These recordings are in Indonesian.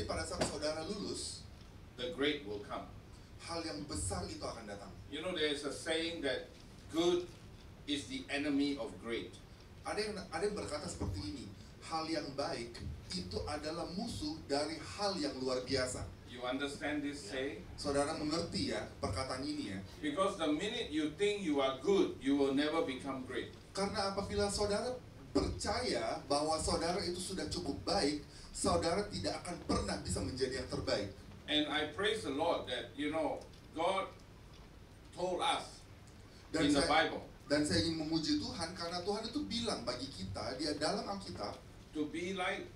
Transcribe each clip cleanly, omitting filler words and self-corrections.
pada saat saudara lulus, the great will come. hal yang besar itu akan datang. You know, there is a saying that good is the enemy of great. Ada yang berkata seperti ini, hal yang baik itu adalah musuh dari hal yang luar biasa. You understand this saying? Saudara mengerti ya perkataan ini ya? Because the minute you think you are good, you will never become great. Karena apabila saudara percaya bahwa saudara itu sudah cukup baik, saudara tidak akan pernah bisa menjadi yang terbaik. And I praise the Lord that, you know, God told us in the Bible Dan saya ingin memuji Tuhan karena Tuhan itu bilang bagi kita, dia dalam Alkitab, to be like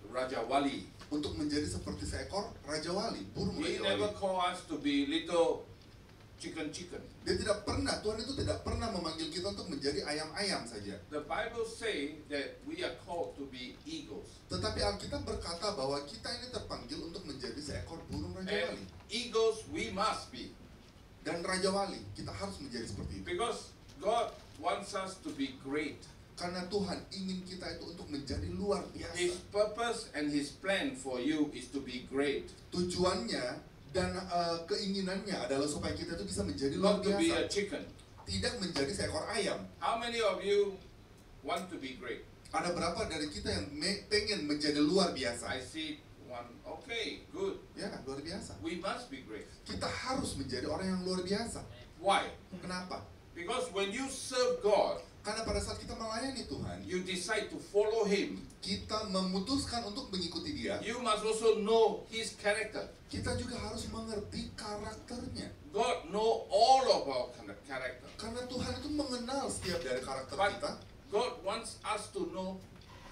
Raja Wali. untuk menjadi seperti seekor Raja Wali, burung He Raja never Wali. call us to be little chicken. Dia tidak pernah, Tuhan itu tidak pernah memanggil kita untuk menjadi ayam-ayam saja. The Bible say that we are called to be eagles. Tetapi Alkitab berkata bahwa kita ini terpanggil untuk menjadi seekor burung Raja Wali. And eagles we must be. Dan Raja Wali, kita harus menjadi seperti itu. Because God wants us to be great. Karena Tuhan ingin kita itu untuk menjadi luar biasa. His purpose and His plan for you is to be great. Tujuannya dan keinginannya adalah supaya kita itu bisa menjadi luar Not to be a biasa. chicken. Tidak menjadi seekor ayam. How many of you want to be great? Ada berapa dari kita yang pengen menjadi luar biasa? I see one. Okay, good. Ya, luar biasa. We must be great. Kita harus menjadi orang yang luar biasa. Why? Kenapa? Because when you serve God, Karena pada saat kita melayani Tuhan, you decide to follow Him. kita memutuskan untuk mengikuti Dia. You must also know His character. Kita juga harus mengerti karakternya. God know all of our character. Karena Tuhan itu mengenal setiap dari karakter But kita. God wants us to know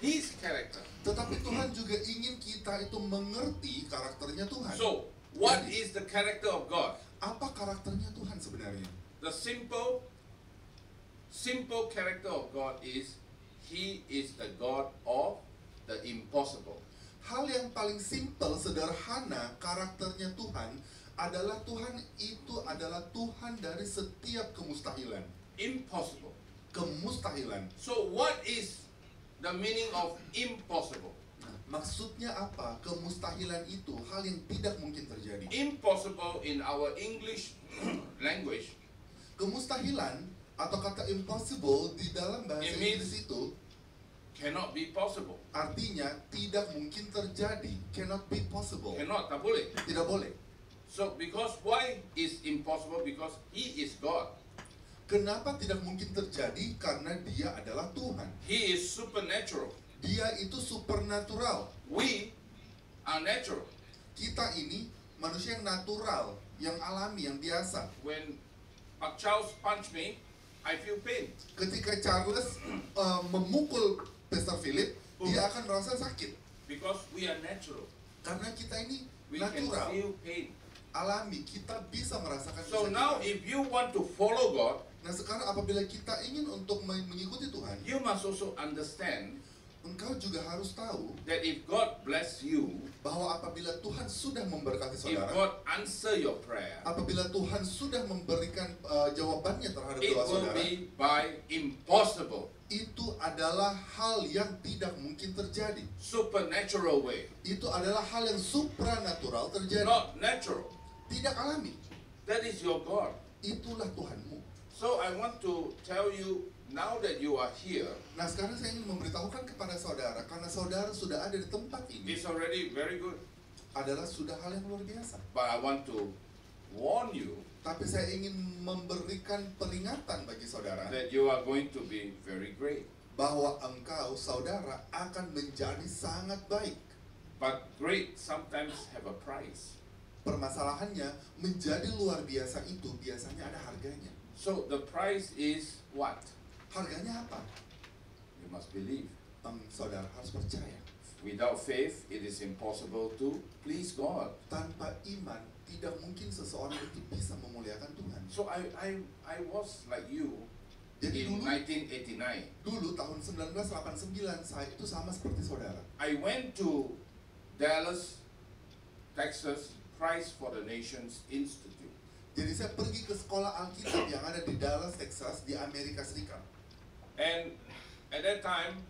His character. Tetapi Tuhan juga ingin kita itu mengerti karakternya Tuhan. So, what is the character of God? Apa karakternya Tuhan sebenarnya? The simple character of God is He is the God of the impossible. Hal yang paling simpel, sederhana karakternya Tuhan adalah Tuhan itu adalah Tuhan dari setiap kemustahilan. Impossible. Kemustahilan. So what is the meaning of impossible? Nah, maksudnya apa? Kemustahilan itu hal yang tidak mungkin terjadi. Impossible in our English language, Kemustahilan atau kata impossible di dalam bahasa It means- Inggris itu cannot be possible. artinya tidak mungkin terjadi. Cannot be possible. Cannot, tak boleh. Tidak boleh. So because why is impossible? Because He is God. Kenapa tidak mungkin terjadi? Karena Dia adalah Tuhan. He is supernatural. Dia itu supernatural. We are natural. Kita ini manusia yang natural, yang alami, yang biasa. When Pak Charles punch me, I feel pain. Ketika Charles memukul Pastor Philip, dia akan merasa sakit. Because we are natural. Karena kita ini We can natural, feel pain. alami. Kita bisa merasakan So kesakitan. now if you want to follow God, Nah sekarang apabila kita ingin untuk mengikuti Tuhan, you must also understand engkau juga harus tahu that if God bless you, bahwa apabila Tuhan sudah memberkati if saudara, God answer your prayer, apabila Tuhan sudah memberikan jawabannya terhadap it doa will saudara, be by impossible, itu adalah hal yang tidak mungkin terjadi. supernatural way, Itu adalah hal yang supranatural terjadi, not natural. tidak alami. That is your God. Itulah Tuhanmu. So I want to tell you, now that you are here, Nah sekarang saya ingin memberitahukan kepada saudara, karena saudara sudah ada di tempat ini, it's already very good. adalah sudah hal yang luar biasa. But I want to warn you Tapi saya ingin memberikan peringatan bagi saudara, that you are going to be very great. bahwa engkau, saudara, akan menjadi sangat baik. But great sometimes have a price. Permasalahannya, menjadi luar biasa itu biasanya ada harganya. So the price is what? Harganya apa? You must believe. Saudara harus percaya. Without faith, it is impossible to please God. Tanpa iman, tidak mungkin seseorang itu bisa memuliakan Tuhan. So I was like you Jadi in dulu, 1989. dulu tahun 1989, saya itu sama seperti saudara. I went to Dallas, Texas, Christ for the Nations Institute. Jadi saya pergi ke sekolah Alkitab yang ada di Dallas, Texas, di Amerika Serikat. And at that time,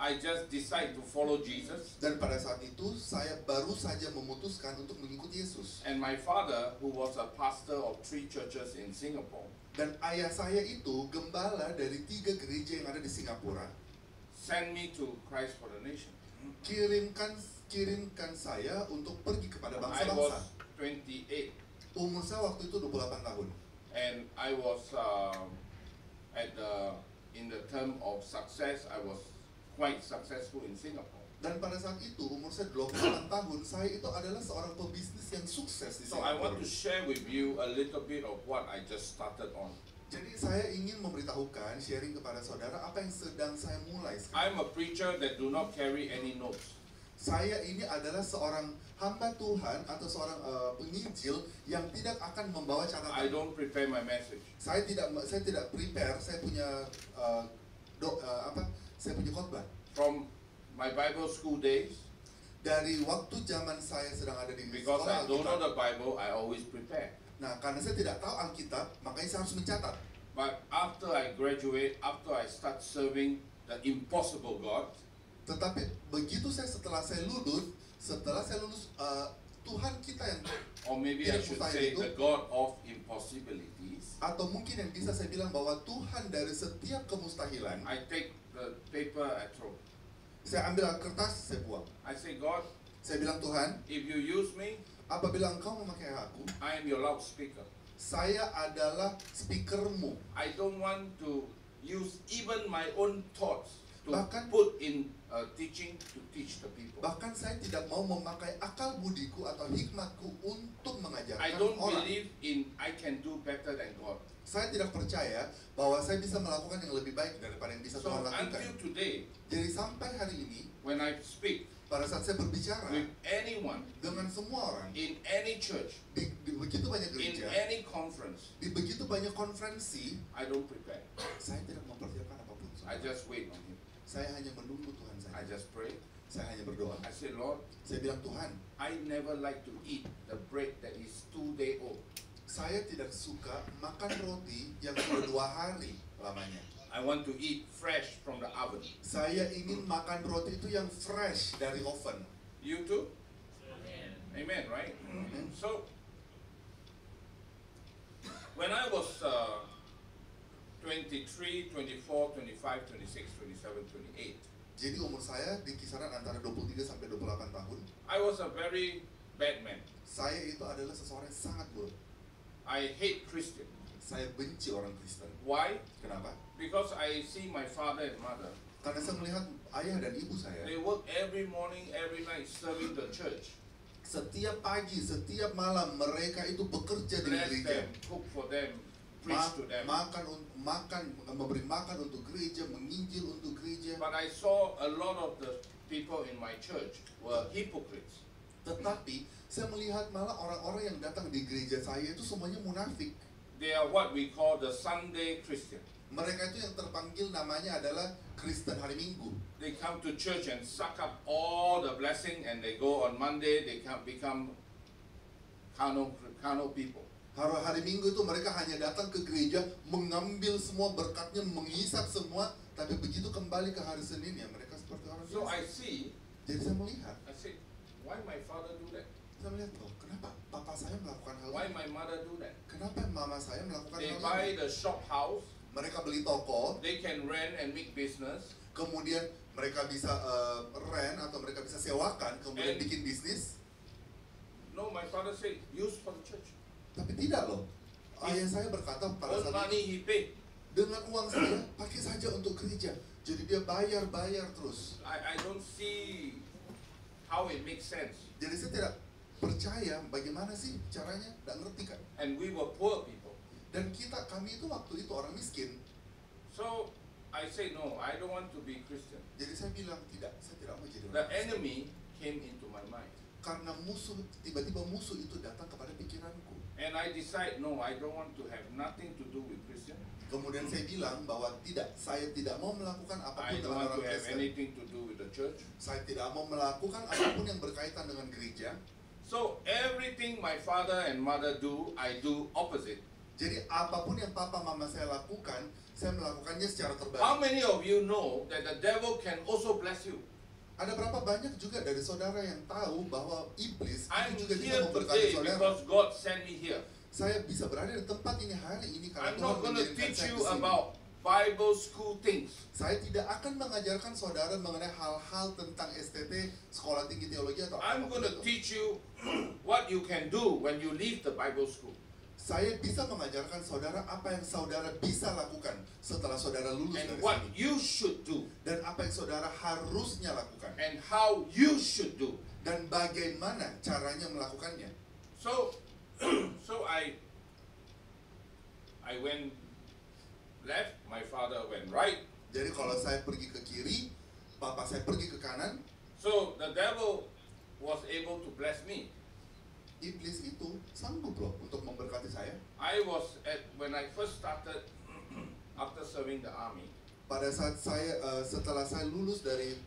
I just decide to follow Jesus. Dan pada saat itu saya baru saja memutuskan untuk mengikuti Yesus. And my father, who was a pastor of 3 churches in Singapore, Dan ayah saya itu gembala dari 3 gereja yang ada di Singapura. sent me to Christ for the Nation. Kirimkan saya untuk pergi kepada I bangsa-bangsa. was 28, Umur saya waktu itu 28 tahun. and I was in the term of success. I was quite successful in Singapore. Dan pada saat itu umur saya 28 tahun, saya itu adalah seorang pebisnis yang sukses di So I want Singapura. to share with you a little bit of what I just started on. Jadi saya ingin memberitahukan, sharing kepada saudara apa yang sedang saya mulai sekarang. I'm a preacher that do not carry any notes. Saya ini adalah seorang hamba Tuhan atau seorang penginjil yang tidak akan membawa I catatan. don't prepare my message. Saya tidak prepare. Saya punya saya punya khotbah From my Bible school days, dari waktu zaman saya sedang ada di because sekolah I don't know Alkitab. the Bible, I always prepare. Nah, karena saya tidak tahu Alkitab, makanya saya harus mencatat. But after I graduate, after I start serving the impossible God, Tetapi begitu setelah saya lulus, Tuhan kita yang or maybe I should say the God of impossibilities, atau mungkin yang bisa saya bilang bahwa Tuhan dari setiap kemustahilan. I take the paper, I throw. Saya ambil kertas, saya buang. I say, God, Saya bilang, Tuhan, if you use me, apabila Engkau memakai aku, I am your loudspeaker. saya adalah speakermu. I don't want to use even my own thoughts to Bahkan- put in teaching to teach the people. Bahkan saya tidak mau memakai akal budiku atau hikmatku untuk I mengajarkan don't orang. believe in I can do better than God. Saya tidak percaya bahwa saya bisa melakukan yang lebih baik daripada yang bisa So Tuhan lakukan. until today, Jadi sampai hari ini, when I speak pada saat saya berbicara with anyone dengan semua orang in any church, di begitu banyak in gereja, any conference, di begitu banyak konferensi, I don't prepare. saya tidak mempersiapkan apapun. I just wait on Him. Saya hanya menunggu Tuhan I saja. just pray. Saya hanya berdoa. I say, Lord, Saya bilang, Tuhan, I never like to eat the bread that is 2 day old. saya tidak suka makan roti yang sudah 2 hari lamanya. I want to eat fresh from the oven. Saya ingin makan roti itu yang fresh dari oven. You too? Amen, right? So, when I was 23, 24, 25, 26, 27, 28, Jadi umur saya di kisaran antara 23 sampai 28 tahun. I was a very bad man. Saya itu adalah seseorang yang sangat buruk. I hate Christian. Saya benci orang Kristen. Why? Kenapa? Because I see my father and mother. Karena saya melihat ayah dan ibu saya They work every morning, every night serving the church. setiap pagi, setiap malam mereka itu bekerja di Bless gereja. them, cook for them, preach to them. Memberi makan untuk gereja, menginjil untuk gereja. But I saw a lot of the people in my church were hypocrites. Tetapi saya melihat malah orang-orang yang datang di gereja saya itu semuanya munafik. They are what we call the Sunday Christian. Mereka itu yang terpanggil namanya adalah Kristen hari Minggu. They come to church and suck up all the blessing, and they go on Monday, they can become carnal people. Hari Minggu itu mereka hanya datang ke gereja, mengambil semua berkatnya, menghisap semua, tapi begitu kembali ke hari Senin ya mereka seperti orang So biasa. I see, Jadi saya melihat, I say, why my father do that? saya melihat loh, kenapa papa saya melakukan hal Why ini? my mother do that? Kenapa mama saya melakukan They hal buy ini? the shop house, Mereka beli toko, they can rent and make business, kemudian mereka bisa rent atau mereka bisa sewakan, kemudian And- bikin bisnis. No, my father said, use for the church. Tapi tidak loh. Ayah saya berkata pada Own saat money itu, he paid. dengan uang saya pakai saja untuk gereja. Jadi dia bayar terus. I don't see how it makes sense. Jadi saya tidak percaya bagaimana sih caranya, tidak ngerti kan. And we were poor people. Dan kami itu waktu itu orang miskin. So I say, no, I don't want to be Christian. Jadi saya bilang tidak, saya tidak mau jadi The orang Kristen. enemy came into my mind. Karena tiba-tiba musuh itu datang kepada pikiranku. And I decide, no, I don't want to have nothing to do with Christian. Kemudian saya bilang bahwa tidak, saya tidak mau melakukan I apapun don't dengan want orang to have Kristen. anything to do with the church. Saya tidak mau melakukan apapun yang berkaitan dengan gereja. So everything my father and mother do, I do opposite. Jadi apapun yang papa mama saya lakukan, saya melakukannya secara How terbalik. many of you know that the devil can also bless you? Ada berapa banyak juga dari saudara yang tahu bahwa iblis I'm itu juga bisa here memberkati today saudara. because God sent me here. Saya bisa berada di tempat ini hari ini karena I'm Tuhan not going to mengirimkan teach saya you ke sini. about Bible school things. Saya tidak akan mengajarkan saudara mengenai hal-hal tentang STT, sekolah tinggi teologi atau I'm apapun going to itu. teach you what you can do when you leave the Bible school. Saya bisa mengajarkan saudara apa yang saudara bisa lakukan setelah saudara lulus And dari what sini. you should do. Dan apa yang saudara harusnya lakukan. And how you should do. Dan bagaimana caranya melakukannya. So, so I went left, my father went right. Jadi kalau saya pergi ke kiri, papa saya pergi ke kanan, So the devil was able to bless me. iblis itu sanggup loh untuk memberkati saya. I was when I first started after serving the army. Pada saat saya setelah saya lulus dari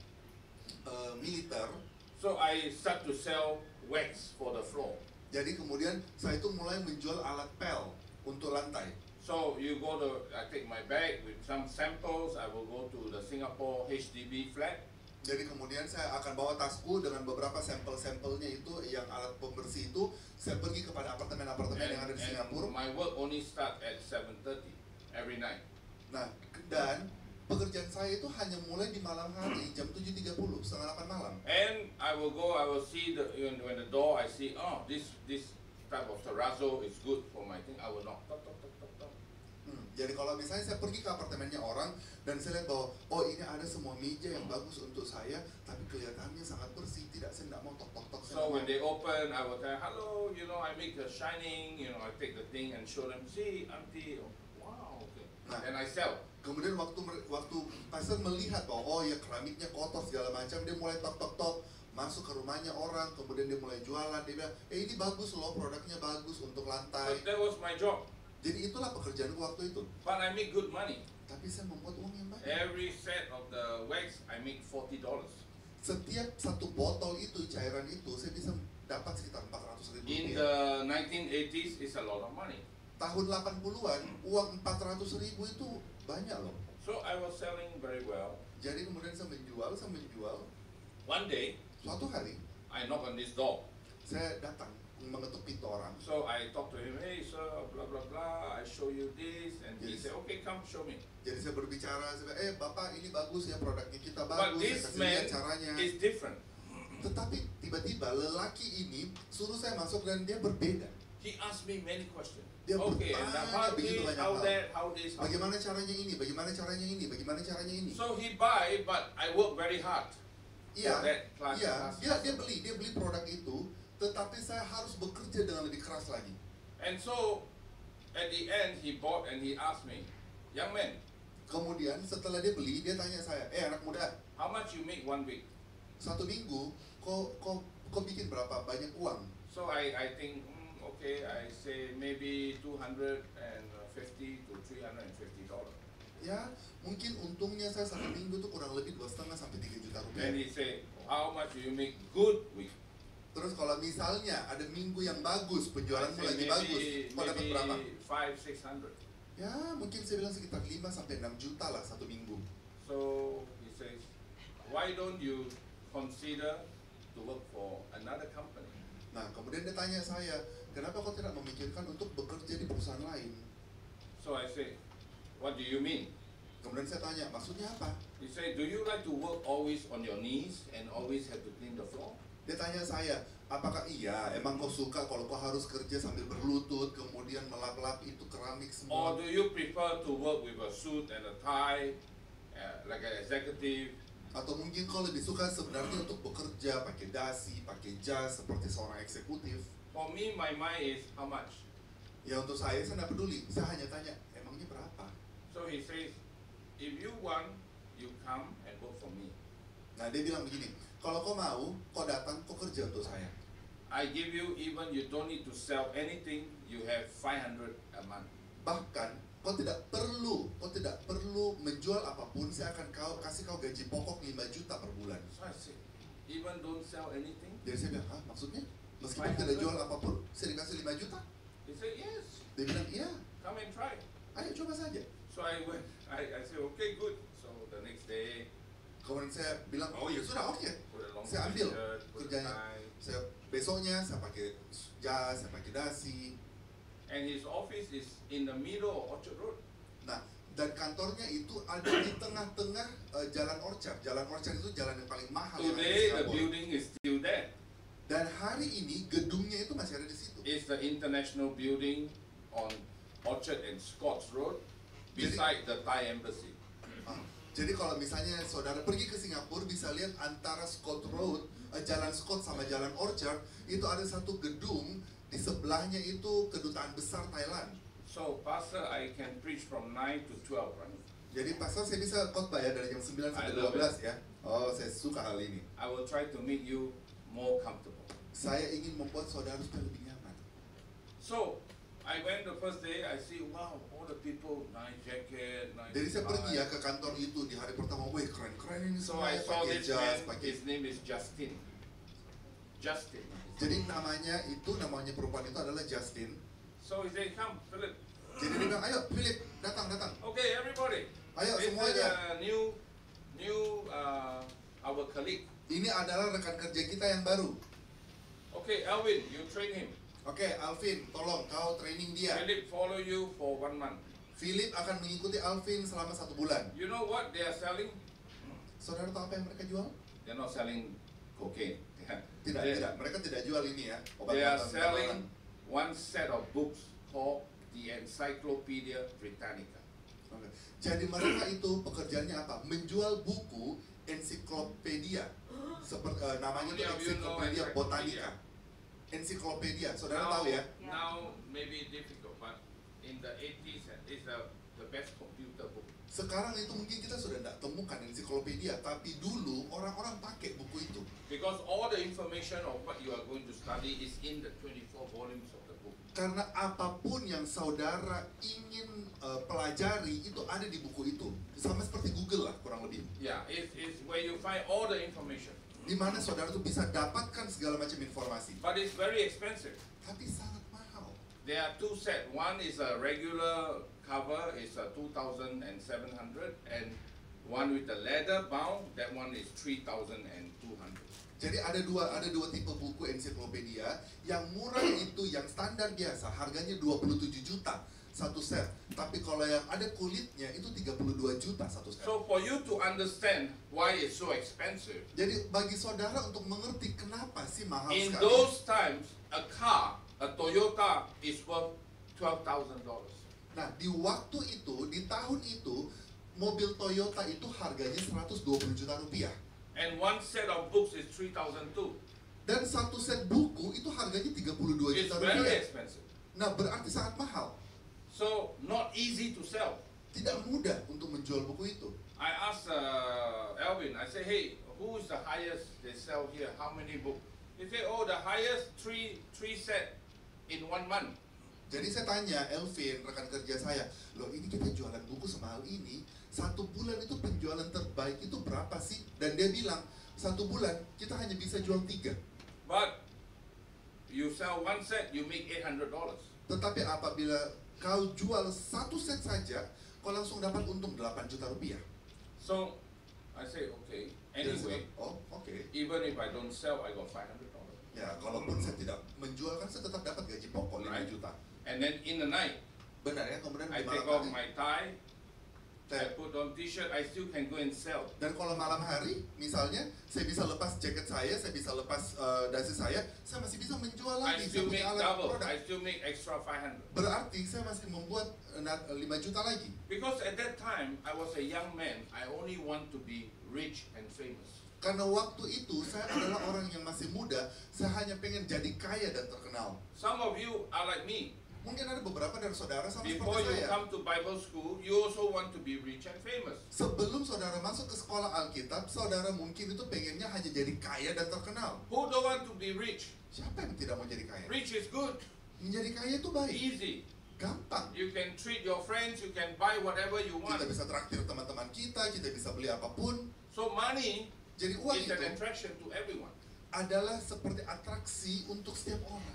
militer, So I start to sell wax for the floor. jadi kemudian saya itu mulai menjual alat pel untuk lantai. So I take my bag with some samples. I will go to the Singapore HDB flat. Jadi kemudian saya akan bawa tasku dengan beberapa sampel-sampelnya itu yang alat pembersih itu. Saya pergi kepada apartemen-apartemen yang ada di Singapura. My work only start at 7:30 every night. Nah, dan pekerjaan saya itu hanya mulai di malam hari jam 7.30, setengah 8 malam. And I will see when the door I see this type of terrazzo is good for my thing. I will knock. Tok, tok, tok, tok, tok. Jadi kalau misalnya saya pergi ke apartemennya orang dan saya lihat bahwa oh ini ada semua meja yang bagus untuk saya, tapi kelihatannya sangat bersih, saya tidak mau tok-tok-tok. So when they open, I will tell, hello, I make the shining, I take the thing and show them, see, auntie, wow, okay. Nah. And I sell. Kemudian waktu pastor melihat bahwa oh ya keramiknya kotor segala macam, dia mulai tok-tok-tok masuk ke rumahnya orang, kemudian dia mulai jualan, dia bilang, ini bagus loh, produknya bagus untuk lantai. But that was my job. Jadi itulah pekerjaanku waktu itu. But I make good money. Tapi saya membuat uang yang banyak. Every set of the wax, I make $40. Setiap satu botol itu, cairan itu, saya bisa dapat sekitar 400.000 In rupiah. the 1980s, it's a lot of money. Tahun 80-an, uang 400.000 itu banyak loh. So I was selling very well. Jadi kemudian saya menjual. One day, Suatu hari, I knock on this door. saya datang mengetuk pintu orang. So I talk to him, hey sir, blah blah blah, I show you this, and he Yes. said, okay, come show me. Jadi saya berbicara, saya bilang, bapak ini bagus ya, produknya kita But bagus, saya this kasih man lihat caranya. is different. Tetapi tiba-tiba lelaki ini suruh saya masuk dan dia berbeda. He asked me many questions. Dia Okay, and bertanya how begitu this, banyak how hal. that, how this, how Bagaimana caranya ini, bagaimana caranya ini, bagaimana caranya ini. So he buy, but I work very hard. Iya, for that class. iya, dia beli produk itu, tetapi saya harus bekerja dengan lebih keras lagi. And so at the end he bought and he asked me, young man, Kemudian setelah dia beli, dia tanya saya, anak muda, how much you make 1 week? 1 minggu, kau bikin berapa banyak uang? So I think, okay, I say maybe $250 to $350. Ya, mungkin untungnya saya 1 minggu tuh kurang lebih 2,5 sampai 3 juta rupiah. And he say, how much you make good week? Terus kalau misalnya ada minggu yang bagus, I penjualanmu say lagi bagus, kau dapat berapa? maybe 500-600. Ya, mungkin saya bilang sekitar 5 sampai 6 juta lah 1 minggu. So he says, why don't you consider to work for another company? Nah, kemudian dia tanya saya, kenapa kau tidak memikirkan untuk bekerja di perusahaan lain? So I say, what do you mean? Kemudian saya tanya, maksudnya apa? He said, do you like to work always on your knees and always have to clean the floor? Dia tanya saya, apakah iya, emang kau suka kalau kau harus kerja sambil berlutut, kemudian melap-lap itu keramik Or semua? do you prefer to work with a suit and a tie, like an executive? Atau mungkin kau lebih suka sebenarnya untuk bekerja pakai dasi, pakai jas, seperti seorang eksekutif? For me, my mind is how much? Ya untuk saya tidak peduli, saya hanya tanya, emangnya berapa? So he says, if you want, you come and work for me. Nah dia bilang begini, kalau kau mau, kau datang, kau kerja untuk saya. I give you, even you don't need to sell anything, you have 500 a month. Bahkan kau tidak perlu menjual apapun, saya akan kasih kau gaji pokok 5 juta per bulan. So I said, even don't sell anything? Jadi saya bilang, maksudnya? Meskipun tidak jual apapun, saya dikasih 5 juta? He said, yes, Dia bilang, iya. come and try. Ayo coba saja. So I went, I said, okay, good. So the next day, Kemudian saya bilang, oh ya sudah, oke. put a long Saya ambil shirt, put a kerjanya. tie. Saya besoknya saya pakai jas, saya pakai dasi. And his office is in the middle of Orchard Road. Nah, dan kantornya itu ada di tengah-tengah Jalan Orchard. Jalan Orchard itu jalan yang paling mahal yang ada di Today, the Singapura. building is still there. Dan hari ini gedungnya itu masih ada di situ. It's the international building on Orchard and Scotts Road, beside the Thai embassy. Jadi kalau misalnya saudara pergi ke Singapura bisa lihat antara Scott Road, Jalan Scott sama Jalan Orchard itu ada satu gedung, di sebelahnya itu kedutaan besar Thailand. So, Pastor, I can preach from 9 to 12, right? Jadi pastor saya bisa khotbah ya dari jam 9 sampai I love 12 ya. Oh, saya suka hal ini. I will try to make you more comfortable. Saya ingin membuat saudara supaya lebih nyaman. So, I went the first day, I see, wow, all the people, nice jacket, nice Jadi saya pergi tie. ya ke kantor itu di hari pertama, wih keren-keren ini So semua I ya, saw pakai this jas, man, pakai. his name is Justin. Justin. Jadi namanya perempuan itu adalah Justin. So he said, come, Philip. Jadi dia bilang, ayo Philip, datang. Okay, everybody. Ayo This is semuanya. our colleague. Ini adalah rekan kerja kita yang baru. Okay, Alvin, you train him. Oke, Alvin, tolong kau training dia. Philip follow you for 1 month. Philip akan mengikuti Alvin selama 1 bulan. You know what they are selling? Saudara tahu apa yang mereka jual? They're not selling cocaine. Tidak. Mereka tidak jual ini ya. They are Obat-obatan selling terlarang. one set of books called the Encyclopedia Britannica. Oke. Jadi mereka itu pekerjaannya apa? Menjual buku ensiklopedia. Namanya itu How many of you know ensiklopedia encyclopedia? botanica. Ensiklopedia, saudara tahu ya? Now maybe difficult, but in the 80s it's the best computer book. Sekarang itu mungkin kita sudah tidak temukan ensiklopedia, tapi dulu orang-orang pakai buku itu. Because all the information of what you are going to study is in the 24 volumes of the book. Karena apapun yang saudara ingin pelajari itu ada di buku itu. Sama seperti Google lah kurang lebih. Yeah, it's where you find all the information. Di mana saudara tuh bisa dapatkan segala macam informasi. But it's very expensive. Tapi sangat mahal. There are 2 sets. One is a regular cover, is a 2,700, and one with the leather bound, that one is 3,200. Jadi ada dua tipe buku ensiklopedia. Yang murah itu yang standar biasa, harganya 27 juta satu set. Tapi kalau yang ada kulitnya itu 32 juta satu set. So for you to understand why it's so expensive, Jadi bagi saudara untuk mengerti kenapa sih mahal in sekali. those times, a Toyota is worth $12,000. Nah, di waktu itu, di tahun itu, mobil Toyota itu harganya 120 juta rupiah. And one set of books is 3,200. Dan satu set buku itu harganya 32 It's juta very rupiah. expensive. Nah, berarti sangat mahal. So not easy to sell. Tidak mudah untuk menjual buku itu. I asked Alvin, I said, hey, who is the highest they sell here? How many books? He said, oh, the highest three set in 1 month. Jadi saya tanya Elvin, rekan kerja saya, loh ini kita jualan buku semahal ini, 1 bulan itu penjualan terbaik itu berapa sih? Dan dia bilang, 1 bulan kita hanya bisa jual 3. But you sell 1 set, you make $800. Tetapi apabila kau jual 1 set saja, kau langsung dapat untung 8 juta rupiah. So I say, okay, Dia anyway, bilang, oh oke. even if I don't sell, I got $500. Ya, kalaupun saya tidak menjual kan saya tetap dapat gaji pokok 5 Right. juta. And then in the night, Benar ya, kemudian I di take malam off hari, my tie, I saya- put on t-shirt, I still can go and sell. dan kalau malam hari, misalnya saya bisa lepas jaket saya bisa lepas dasi saya masih bisa menjual I lagi, saya still make punya alat double, produk. I still make extra 500. Berarti saya masih membuat 5 juta lagi. Because at that time, I was a young man, I only want to be rich and famous. Karena waktu itu saya adalah orang yang masih muda, saya hanya pengen jadi kaya dan terkenal. Some of you are like me. Mungkin ada beberapa dari saudara sama Before seperti you saya. come to Bible school, you also want to be rich and famous. Sebelum saudara masuk ke sekolah Alkitab, saudara mungkin itu pengennya hanya jadi kaya dan terkenal. Who don't want to be rich? Siapa yang tidak mau jadi kaya? Rich is good, Menjadi kaya itu baik, easy. gampang. You can treat your friends, you can buy whatever you want. Kita bisa traktir teman-teman kita bisa beli apapun. So money Jadi uang is an itu attraction to everyone. adalah seperti atraksi untuk setiap orang.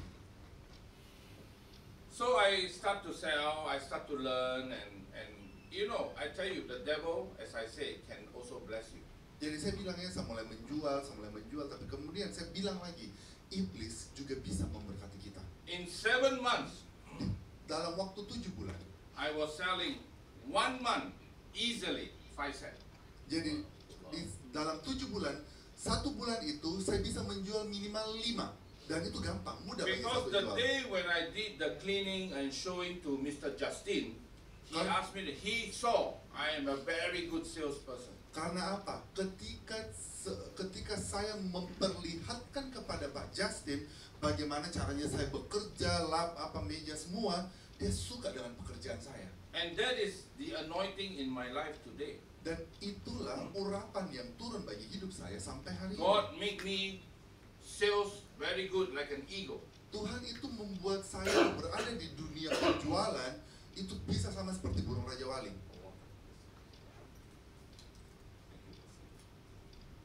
So I start to sell, I start to learn, and you know, I tell you, the devil, as I say, can also bless you. Jadi saya bilangnya saya mulai menjual, tapi kemudian saya bilang lagi, iblis juga bisa memberkati kita. In 7 months, Dalam waktu 7 bulan, I was selling 1 month easily 5 cents. jadi dalam 7 bulan, 1 bulan itu saya bisa menjual minimal 5. Dan itu gampang, mudah bagi Because saya the jual. day when I did the cleaning and showing to Mr. Justin, he Kan- asked me, he saw I am a very good salesperson. Karena apa? Ketika saya memperlihatkan kepada Pak Justin bagaimana caranya saya bekerja, lap apa meja semua, dia suka dengan pekerjaan saya. And that is the anointing in my life today. Dan itulah urapan yang turun bagi hidup saya sampai hari ini. God make me sales very good like an eagle. Tuhan itu membuat saya berada di dunia penjualan itu bisa sama seperti burung Raja Wali.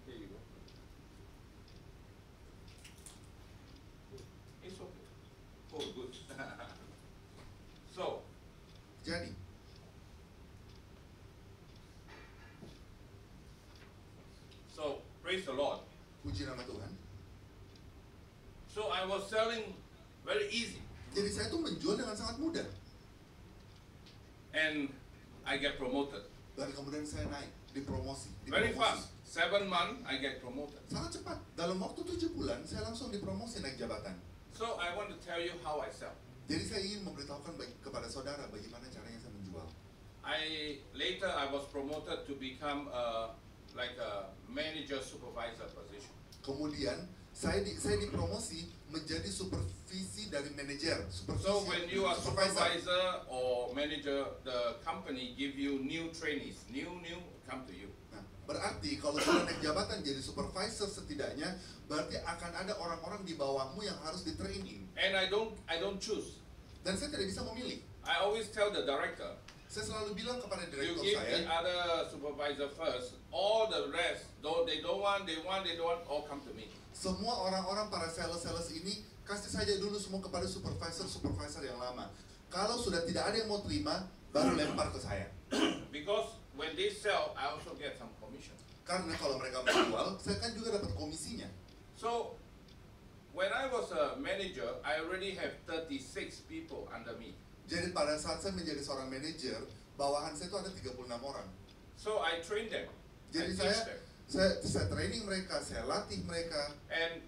Here you go. It's okay. Oh, good. So, Jadi, praise the Lord. puji nama Tuhan. So I was selling very easy, Jadi saya tuh menjual dengan sangat mudah. and I get promoted Dan kemudian saya naik, dipromosi. very fast. 7 months, I get promoted. Sangat cepat. Dalam waktu 7 bulan, saya langsung dipromosi naik jabatan. So I want to tell you how I sell. Jadi saya ingin memberitahukan kepada saudara bagaimana caranya saya menjual. Later I was promoted to become like a manager supervisor position. Kemudian saya dipromosi menjadi supervisi dari manajer. So when you are supervisor or manager, the company give you new trainees, new come to you. Nah, berarti kalau sudah naik jabatan jadi supervisor setidaknya, berarti akan ada orang-orang di bawahmu yang harus di-training. And I don't choose. Dan saya tidak bisa memilih. I always tell the director, Saya selalu bilang kepada you direktur give saya, the other supervisor first. All the rest, they don't want, all come to me. semua orang-orang para sales ini kasih saja dulu semua kepada supervisor yang lama. Kalau sudah tidak ada yang mau terima, baru lempar ke saya. Because when they sell, I also get some commission. Karena kalau mereka menjual, saya kan juga dapat komisinya. So when I was a manager, I already have 36 people under me. Jadi pada saat saya menjadi seorang manajer, bawahan saya itu ada 36 orang. So I train them. I Jadi teach them. saya training mereka, saya latih mereka. And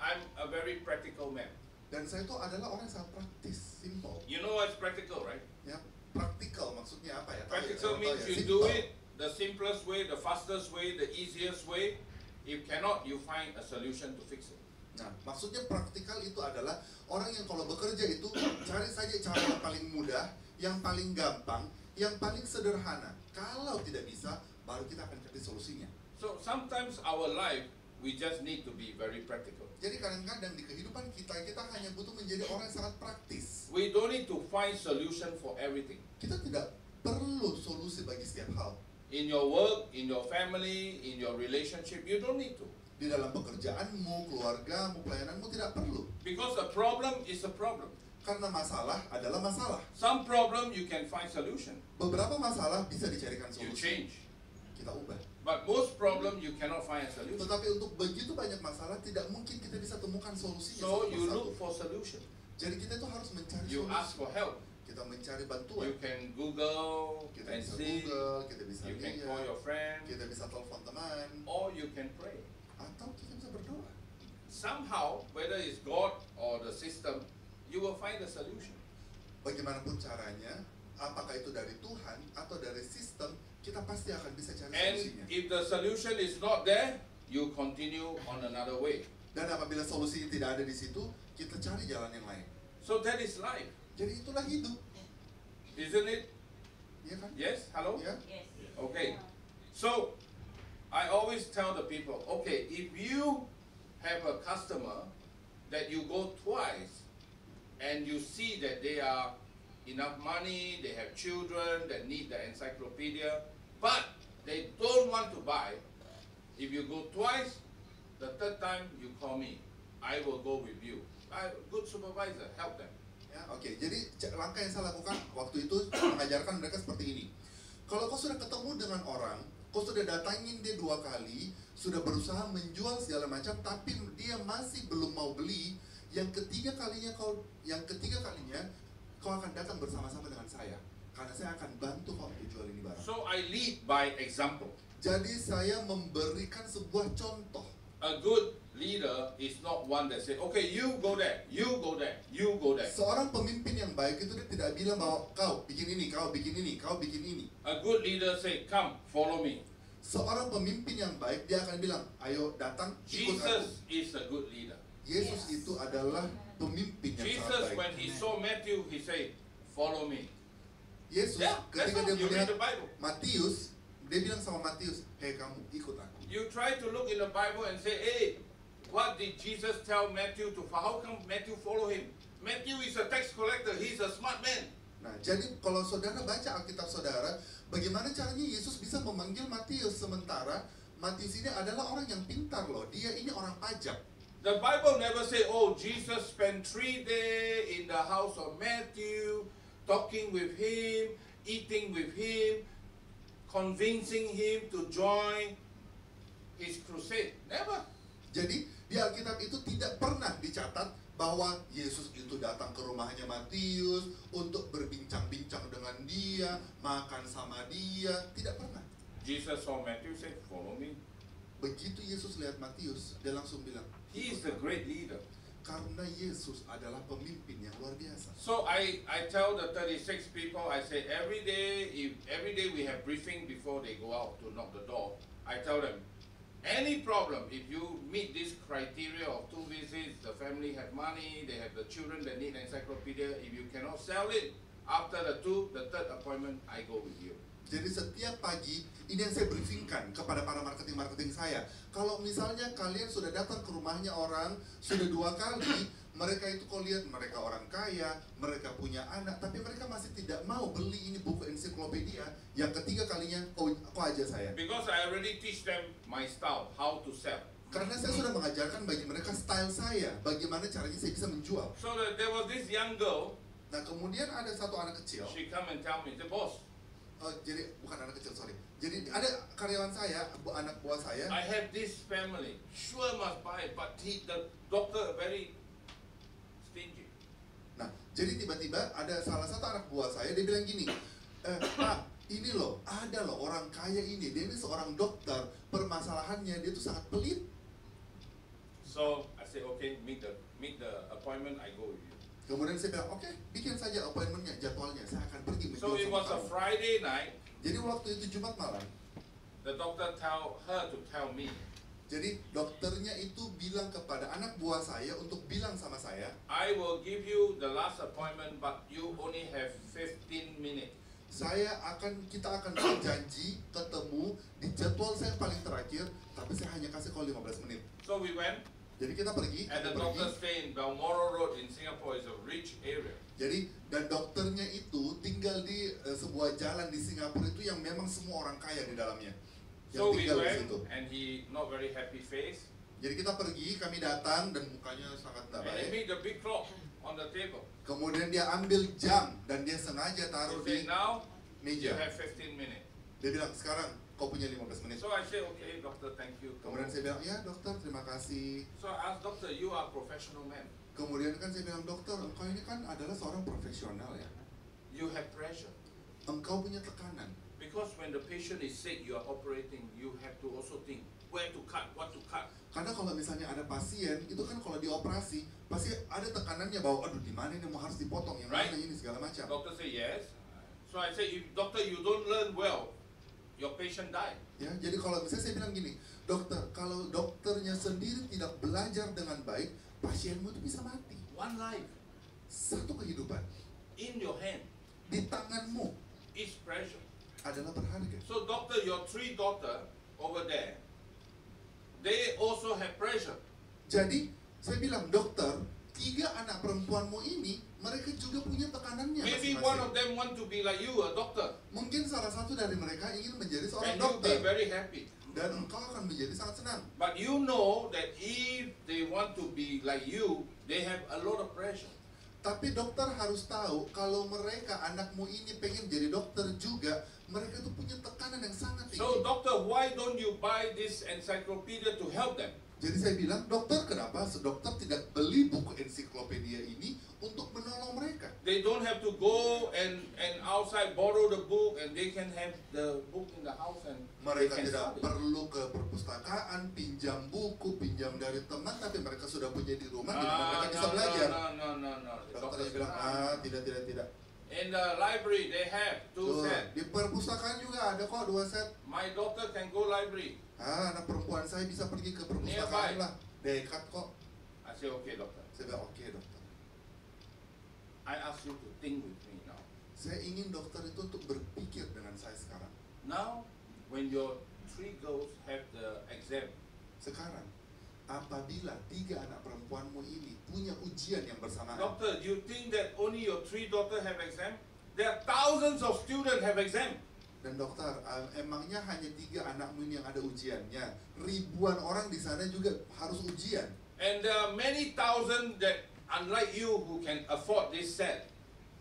I'm a very practical man. Dan saya itu adalah orang yang sangat praktis, simple. You know what's practical, right? Ya, praktikal maksudnya apa ya? Tahu ya, Practical orang tahu means ya, you simple. do it the simplest way, the fastest way, the easiest way. If cannot, you find a solution to fix it. Nah, maksudnya praktikal itu adalah orang yang kalau bekerja itu cari saja cara yang paling mudah, yang paling gampang, yang paling sederhana. Kalau tidak bisa, baru kita akan cari solusinya. So sometimes our life, we just need to be very practical. Jadi kadang-kadang di kehidupan kita hanya butuh menjadi orang yang sangat praktis. We don't need to find solution for everything. Kita tidak perlu solusi bagi setiap hal. In your work, in your family, in your relationship, you don't need to. Di dalam pekerjaanmu, keluargamu, pelayananmu tidak perlu. Because a problem is a problem. Karena masalah adalah masalah. Some problem you can find solution. Beberapa masalah bisa dicarikan You solusi. change. Kita ubah. But most problem you cannot find a solution. Tetapi untuk begitu banyak masalah tidak mungkin kita bisa temukan solusinya So satu you persatu. look for solution. Jadi kita tuh harus mencari You ask solusi. for help. Kita mencari bantuan. You can Google Kita and bisa see. Google, kita bisa You can call lihat, your friend. kita bisa telepon teman, Or you can pray. atau kita bisa berdoa. Somehow, whether it's God or the system, you will find a solution. Bagaimanapun caranya, apakah itu dari Tuhan atau dari sistem, kita pasti akan bisa cari And solusinya. if the solution is not there, you continue on another way. Dan apabila solusinya tidak ada di situ, kita cari jalan yang lain. So that is life, Jadi itulah hidup, isn't it? ya kan? Yes? Hello? Ya. Yes. Okay. So, I always tell the people, okay, if you have a customer that you go twice and you see that they are enough money, they have children that need the encyclopedia, but they don't want to buy, if you go twice, the third time you call me, I will go with you. Good supervisor, help them. Ya, oke. Jadi langkah yang saya lakukan waktu itu mengajarkan mereka seperti ini. Kalau kau sudah ketemu dengan orang, kau sudah datangin dia 2 kali, sudah berusaha menjual segala macam, tapi dia masih belum mau beli, yang ketiga kalinya kau akan datang bersama-sama dengan saya, karena saya akan bantu kau untuk jual ini barang. So I lead by example. Jadi saya memberikan sebuah contoh. A good leader is not one that say, okay, you go there, you go there, you go there. Seorang pemimpin yang baik itu dia tidak bilang bahwa kau bikin ini, kau bikin ini, kau bikin ini. A good leader say, come, follow me. Seorang pemimpin yang baik dia akan bilang, ayo datang ikut aku. Jesus is a good leader. Yesus itu adalah pemimpin yang Jesus, sangat when baik. he saw Matthew, he said, follow me. Yesus Yeah, that's ketika all. dia You read melihat the Bible. Matius, dia bilang sama Matius, hei kamu ikut aku. You try to look in the Bible and say, hey, what did Jesus tell Matthew to follow? How come Matthew follow him? Matthew is a tax collector. He's a smart man. Nah, jadi kalau saudara baca Alkitab saudara, bagaimana caranya Yesus bisa memanggil Matius sementara Matius ini adalah orang yang pintar loh. Dia ini orang pajak. The Bible never say, oh, Jesus spent 3 days in the house of Matthew, talking with him, eating with him, convincing him to join his crusade. Never. Jadi di Alkitab itu tidak pernah dicatat bahwa Yesus itu datang ke rumahnya Matius untuk berbincang-bincang dengan dia, makan sama dia, tidak pernah. Jesus saw Matthew, said, follow me. Begitu Yesus lihat Matius, dia langsung bilang, He is "Ikut the aku." great leader. Karena Yesus adalah pemimpin yang luar biasa. So I tell the 36 people, I say every day we have briefing before they go out to knock the door. I tell them, any problem, if you meet this criteria of 2 visits, the family have money, they have the children that need encyclopedia, if you cannot sell it, after the 3rd appointment, I go with you. Jadi setiap pagi, ini yang saya briefingkan kepada para marketing-marketing saya. Kalau misalnya kalian sudah datang ke rumahnya orang, sudah 2 kali, mereka itu kau lihat, mereka orang kaya, mereka punya anak, tapi mereka masih tidak mau beli ini buku ensiklopedia, yang ketiga kalinya, kau aja saya. Because I already teach them my style, how to sell. Karena saya sudah mengajarkan bagi mereka style saya, bagaimana caranya saya bisa menjual. So there was this young girl, Nah kemudian ada satu anak kecil, she come and tell me, the boss, jadi bukan anak kecil, sorry. Jadi ada karyawan saya, anak buah saya. I have this family, sure must buy, but the doctor very stingy. Nah, jadi tiba-tiba ada salah satu anak buah saya, dia bilang gini, Pak, ini loh, ada loh orang kaya ini, dia ini seorang dokter, permasalahannya dia tuh sangat pelit. So I say, okay, meet the appointment, I go with you. Kemudian saya bilang, oke, bikin saja appointmentnya, jadwalnya, saya akan pergi So it menjual was a sama kamu. Friday night, Jadi waktu itu Jumat malam, the doctor tell her to tell me, jadi dokternya itu bilang kepada anak buah saya untuk bilang sama saya, I will give you the last appointment, but you only have 15 minutes. kita akan berjanji ketemu di jadwal saya paling terakhir, tapi saya hanya kasih kau 15 menit. So we went, Jadi kita pergi, and the doctor stay in Balmoral Road in Singapore, is a rich area. Jadi dan dokternya itu tinggal di sebuah jalan di Singapura itu yang memang semua orang kaya di dalamnya. Yang So we tinggal di went, situ. and he not very happy face, Jadi kita pergi, kami datang dan mukanya sangat tidak and he baik. made the big clock on the table. Kemudian dia ambil jam dan dia sengaja He taruh said, di now you meja. have 15 minutes. Dia bilang, sekarang kau punya 15 menit. So I said, okay, doctor, thank you. Kemudian saya bilang, ya dokter terima kasih. So I asked doctor, you are a professional man. Kemudian kan saya bilang, dokter engkau ini kan adalah seorang profesional ya. You have pressure. Engkau punya tekanan. Because when the patient is sick, you are operating, you have to also think where to cut, what to cut. Karena kalau misalnya ada pasien, itu kan kalau dioperasi, pasti ada tekanannya bahwa, aduh di mana ini mau harus dipotong, yang Right. mana ini segala macam. Doctor say yes. So I say, if doctor you don't learn well, your patient die. Ya, jadi kalau misalnya saya bilang gini, dokter, kalau dokternya sendiri tidak belajar dengan baik, pasienmu itu bisa mati. One life Satu kehidupan in your hand di tanganmu is pressure. adalah berharga. So doctor, your 3 daughter over there, they also have pressure. Jadi saya bilang, dokter, 3 anak perempuanmu ini, mereka juga punya tekanannya Maybe one of masing-masing. them want to be like you, a doctor, Mungkin salah satu dari mereka ingin menjadi seorang and you'll be dokter, very happy. dan engkau akan menjadi sangat senang. But you know that if they want to be like you, they have a lot of pressure. Tapi dokter harus tahu kalau mereka anakmu ini pengen jadi dokter juga, mereka itu punya tekanan yang sangat tinggi. So doctor, why don't you buy this encyclopedia to help them? Jadi saya bilang, dokter kenapa dokter tidak beli buku ensiklopedia ini untuk menolong mereka? They don't have to go and outside borrow the book, and they can have the book in the house and they Mereka can tidak study. perlu ke perpustakaan, pinjam buku, pinjam dari teman, tapi mereka sudah punya di rumah, di mana mereka bisa belajar. No. The doctor Dokternya bilang, tidak. In the library they have two Tuh, sets. di perpustakaan juga ada kok 2 set. My daughter can go library. Anak perempuan saya bisa pergi ke perpustakaan Nearby. lah, dekat kok. I say, okay, doctor. Saya bilang, oke dokter. I ask you to think with me now. Saya ingin dokter itu untuk berpikir dengan saya sekarang. Now, when your 3 girls have the exam, Sekarang, apabila 3 anak perempuanmu ini punya ujian yang bersamaan, doctor, you think that only your 3 daughters have exam? There are thousands of students have exam. dan dokter, emangnya hanya 3 anakmu ini yang ada ujiannya? Ribuan orang di sana juga harus ujian. And there are many thousands that, unlike you, who can afford this set,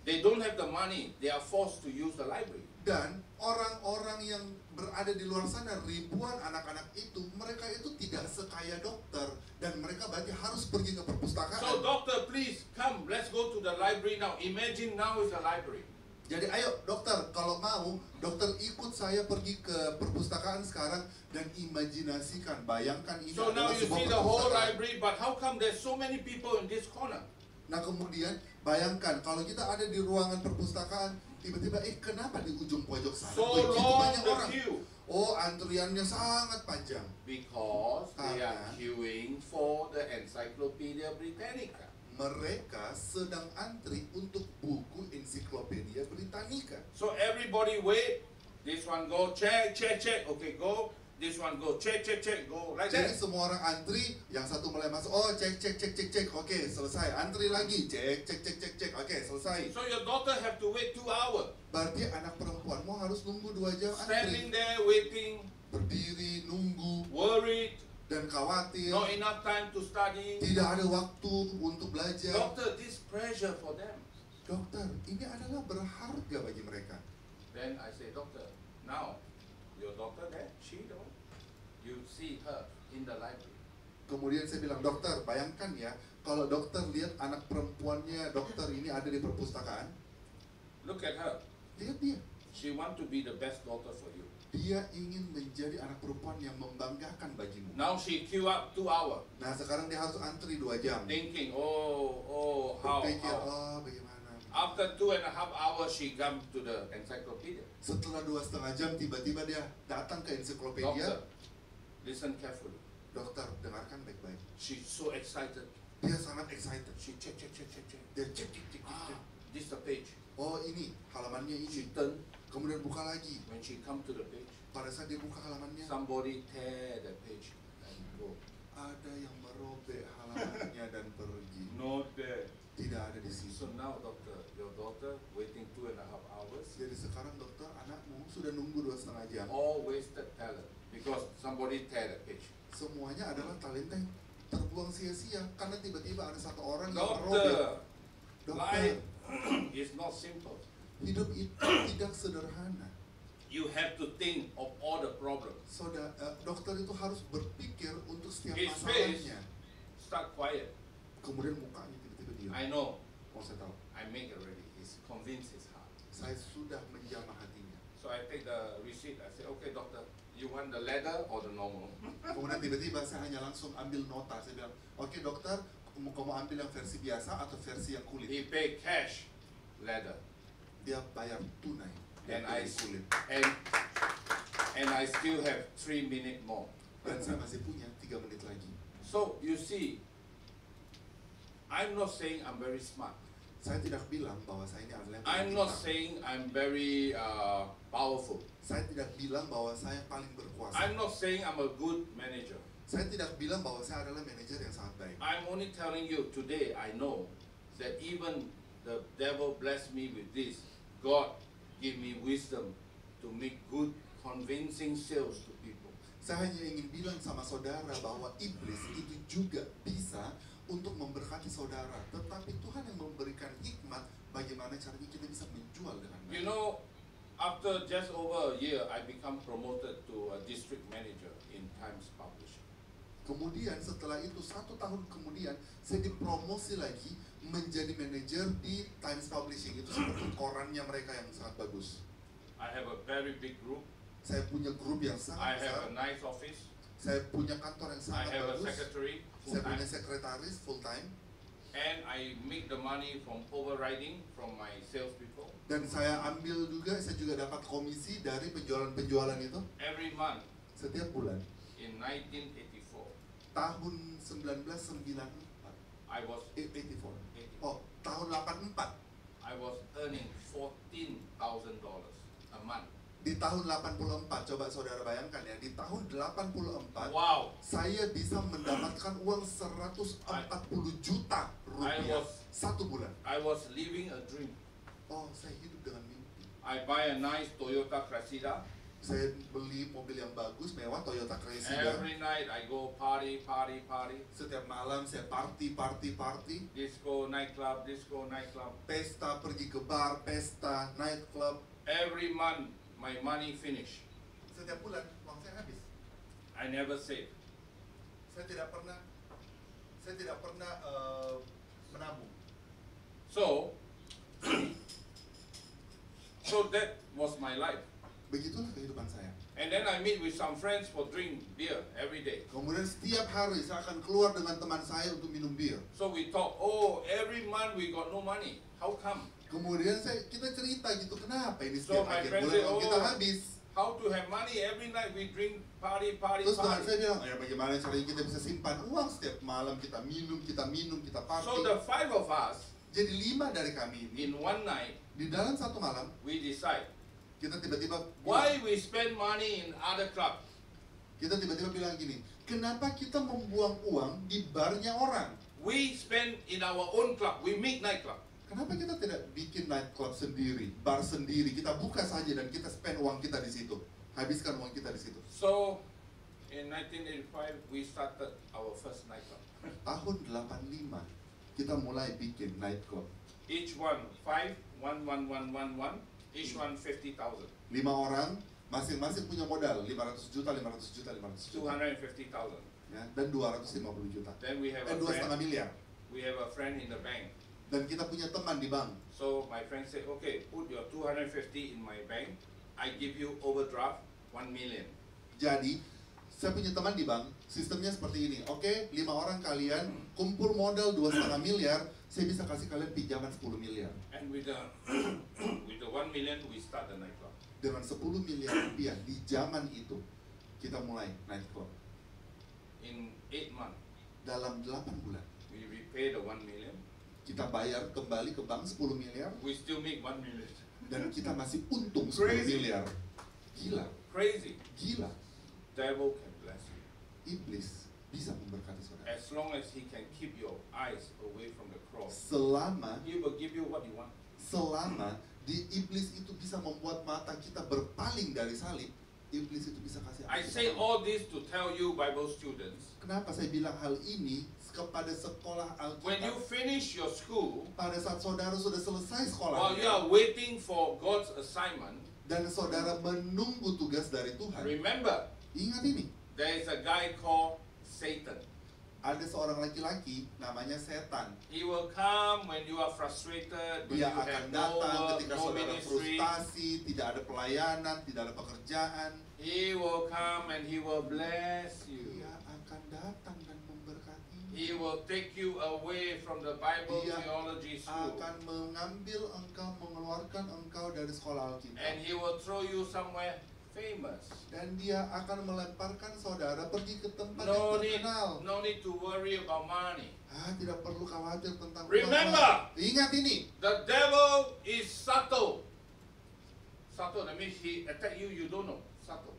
they don't have the money. They are forced to use the library. Dan orang-orang yang berada di luar sana, ribuan anak-anak itu, mereka itu tidak sekaya dokter, dan mereka berarti harus pergi ke So perpustakaan. doctor, please come. Let's go to the library now. Imagine now is a library. Jadi ayo dokter, kalau mau, dokter ikut saya pergi ke perpustakaan sekarang dan imajinasikan, bayangkan ini So now adalah you sebuah see the whole perpustakaan. library, but how come there's so many people in this corner? Nah kemudian bayangkan kalau kita ada di ruangan perpustakaan, tiba-tiba kenapa di ujung pojok sana So begitu long banyak the orang? queue. Oh, antriannya sangat panjang. Because they are Karena queuing for the Encyclopedia Britannica. mereka sedang antri untuk buku ensiklopedia Britannica. So everybody wait. This one go check. Okay, go. This one go check. Go like Jadi that. semua orang antri, yang satu mulai masuk, oh cek, oke selesai, antri lagi, cek, oke selesai. So your daughter have to wait 2 hours, Berarti anak perempuanmu harus nunggu 2 jam standing antri, there waiting, berdiri, nunggu, worried, dan khawatir, not enough time to study. tidak ada waktu untuk belajar. Doctor, this pressure for them. Dokter, ini adalah berharga bagi mereka. Then I say, doctor, now your daughter there, she the one. You see her in the library. Kemudian saya bilang, dokter, bayangkan ya, kalau dokter lihat anak perempuannya dokter ini ada di perpustakaan, Look at her. lihat dia. She want to be the best daughter for you. Dia ingin menjadi anak perempuan yang membanggakan bagimu. Now she queue up 2 hours, Nah sekarang dia harus antri 2 jam. thinking, how? Berpikir, oh bagaimana. After 2.5 hours, she come to the encyclopedia. Setelah 2,5 jam tiba-tiba dia datang ke ensiklopedia. Doctor, listen carefully. Dokter, dengarkan baik-baik. She's so excited. Dia sangat excited. She check. Dia cek. This the page. Oh ini, halamannya She ini. turn. Kemudian buka lagi. When she come to the page, Pada saat dia buka halamannya, somebody tear the page and go. ada yang merobek halamannya dan pergi. Not there. Tidak ada di situ. So now, doctor, your daughter waiting 2.5 hours, Jadi sekarang dokter, anakmu sudah nunggu 2,5 jam. all wasted talent because somebody tear the page. Semuanya adalah talenta yang terbuang sia-sia karena tiba-tiba ada satu orang yang merobek. Doctor, Dokter, life is not simple. hidup itu tidak sederhana. You have to think of all the problems. Dokter itu harus berpikir untuk setiap His face masalahnya. start quiet. Kemudian mukanya tiba-tiba diam. I know. Mau saya tahu, I make already. He's convinced his heart. saya sudah menjamah hatinya. So I take the receipt. I say, okay, doctor, you want the leather or the normal? Kemudian tiba-tiba saya hanya langsung ambil nota. Saya bilang, oke dokter, kamu ambil yang versi biasa atau versi yang kulit? He pay cash, leather, Dia bayar tunai. Dia and I pilih kulit. and I still have 3 minutes more. Dan saya masih punya 3 menit lagi. So you see, I'm not saying I'm very smart. Saya tidak bilang bahwa saya ini adalah yang paling I'm not pintar. saying I'm very powerful. Saya tidak bilang bahwa saya paling berkuasa. I'm not saying I'm a good manager. Saya tidak bilang bahwa saya adalah manajer yang sangat baik. I'm only telling you today, I know that even the devil blessed me with this. God give me wisdom to make good, convincing sales to people. Saya hanya ingin bilang sama saudara bahwa iblis itu juga bisa untuk memberkati saudara, tetapi Tuhan yang memberikan hikmat bagaimana caranya kita bisa menjual dengan baik. You know, after just over a year, I become promoted to a district manager in Times Publishing. Kemudian setelah itu 1 tahun kemudian saya dipromosi lagi menjadi manajer di Times Publishing. Itu seperti korannya mereka yang sangat bagus. I have a very big group. Saya punya grup yang I sangat besar. have a nice office. Saya punya kantor yang I sangat have a bagus. secretary Saya full-time. punya sekretaris full time. And I make the money from overriding from my salespeople. Dan saya ambil juga, saya juga dapat komisi dari penjualan-penjualan itu Every month setiap bulan. in 1984, Tahun 1994. I was 84. Oh, tahun 84. I was earning $14,000 a month. Di tahun 84, coba saudara bayangkan ya, di tahun 84 Wow! saya bisa mendapatkan uang 140 juta rupiah was- satu bulan. I was living a dream. Oh, saya hidup dengan mimpi. I buy a nice Toyota Cressida. Saya beli mobil yang bagus, mewah, Toyota Cressida. Every night I go party. Setiap malam saya party. Disco, nightclub. Pesta, pergi ke bar, pesta, nightclub. Every month my money finish. Setiap bulan uang saya habis. I never save. Saya tidak pernah menabung. So that was my life. Begitulah kehidupan saya. And then I meet with some friends for drink beer every day. Kemudian setiap hari saya akan keluar dengan teman saya untuk minum bir. So we talk, oh, every month we got no money. How come? Kemudian kita cerita gitu, kenapa ini So setiap my akhir friend bulan say, uang kita oh, habis. how to have money? Every night we drink, party. Terus teman saya bilang, ya bagaimana caranya kita bisa simpan uang setiap malam, kita minum, kita party. So the 5 of us, Jadi 5 dari kami ini, in one night, di dalam satu malam, we decide, kita tiba-tiba why we spend money in other club? bilang gini, kenapa kita membuang uang di barnya orang? We spend in our own club, we make nightclub. Kenapa kita tidak bikin nightclub sendiri, bar sendiri, kita buka saja dan kita spend uang kita di situ, habiskan uang kita di situ. So, in 1985, we started our first nightclub. Tahun 85 kita mulai bikin nightclub. Each one, 5, 1, each one 50,000. 5 orang, masing-masing punya modal 500 juta, 250,000. ya, dan 250 juta. Then we have a 2,5 friend. miliar. We have a friend in the bank. Dan kita punya teman di bank. So my friend said, okay, put your 250 in my bank. I give you overdraft 1 million. Jadi saya punya teman di bank, sistemnya seperti ini. Oke, 5 orang kalian kumpul modal 2,5 miliar, saya bisa kasih kalian pinjaman 10 miliar. And with the with the 1 million, we start the nightclub. Dengan 10 miliar rupiah di zaman itu kita mulai nightclub. In 8 months, Dalam 8 bulan we repay the 1 million. kita bayar kembali ke bank 10 miliar We still make 1 million. dan kita masih untung 10 Crazy. miliar. Gila, Crazy. gila. Devil can bless you Iblis bisa memberkati saudara. as long as he can keep your eyes away from the cross. Selama He will give you what you want. di iblis itu bisa membuat mata kita berpaling dari salib, iblis itu bisa kasih I apa say kita mau. all this to tell you, Bible students, Kenapa saya bilang hal ini kepada sekolah when you Alkitab? finish your school, Pada saat saudara sudah selesai while you sekolahnya are waiting for God's assignment, dan saudara menunggu tugas dari Tuhan, remember, ingat ini, there is a guy called Satan. ada seorang laki-laki namanya setan. He will come when you are frustrated, when Dia you akan have no datang work, ketika no saudara ministry. frustasi, tidak ada pelayanan, tidak ada pekerjaan. He will come and he will bless you. Dia akan datang dan memberkati. He will take you away from the Bible Dia theology school. akan mengeluarkan engkau dari sekolah Alkitab. And he will throw you somewhere famous. Dan dia akan melemparkan saudara pergi ke tempat No yang need, terkenal. no need to worry about money. Tidak perlu khawatir tentang Remember! uang. Ingat ini, The devil is subtle. Subtle, that means he attack you, you don't know. Subtle.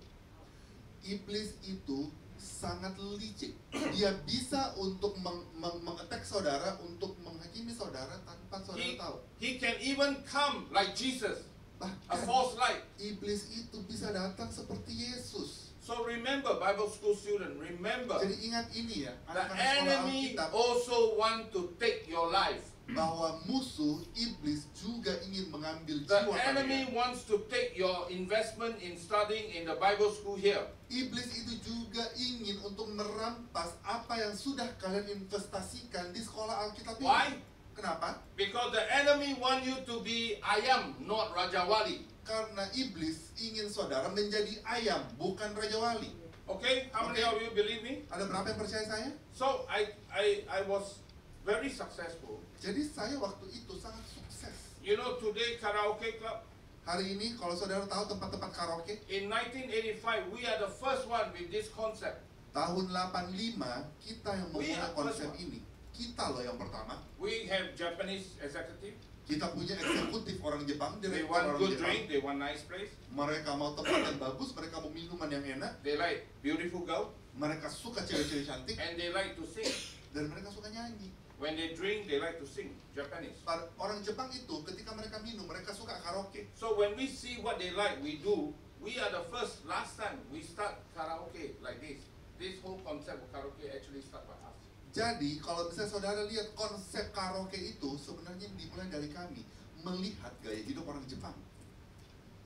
iblis itu sangat licik. Dia bisa untuk mengattack saudara, untuk menghakimi saudara tanpa saudara He, tahu. he can even come like Jesus, a Bahkan false light. iblis itu bisa datang seperti Yesus. So remember, Bible school student, remember, Jadi ingat ini ya, the anak-anak sekolah enemy Alkitab. also want to take your your life. bahwa musuh iblis juga ingin mengambil The jiwa enemy kalian. wants to take your investment in studying in the Bible school here. Iblis itu juga ingin untuk merampas apa yang sudah kalian investasikan di sekolah Alkitab ini. Why? Kenapa? Because the enemy want you to be ayam, not Raja Wali. Karena iblis ingin saudara menjadi ayam, bukan Raja Wali. Okay? How many Okay. of you believe me? Ada berapa yang percaya saya? So I was very successful. Jadi saya waktu itu sangat sukses. You know, today karaoke club, Hari ini kalau saudara tahu tempat-tempat karaoke, in 1985, we are the first one with this concept. tahun 85 kita yang We memulai are konsep first one. ini. Kita loh yang pertama. We have Japanese executive. Kita punya eksekutif orang Jepang, They direktur want orang good Jepang. drink, they want nice place. Mereka mau tempat yang bagus, mereka mau minuman yang enak, They like beautiful girl, mereka suka cewek-cewek cantik, and they like to sing. dan mereka suka nyanyi. When they drink, they like to sing Japanese. Orang Jepang itu ketika mereka minum, mereka suka karaoke. So when we see what they like, we do. We are the first. Last time we start karaoke like this. This whole concept of karaoke actually start by us. Jadi kalau misalnya saudara lihat konsep karaoke itu sebenarnya dimulai dari kami melihat gaya hidup orang Jepang.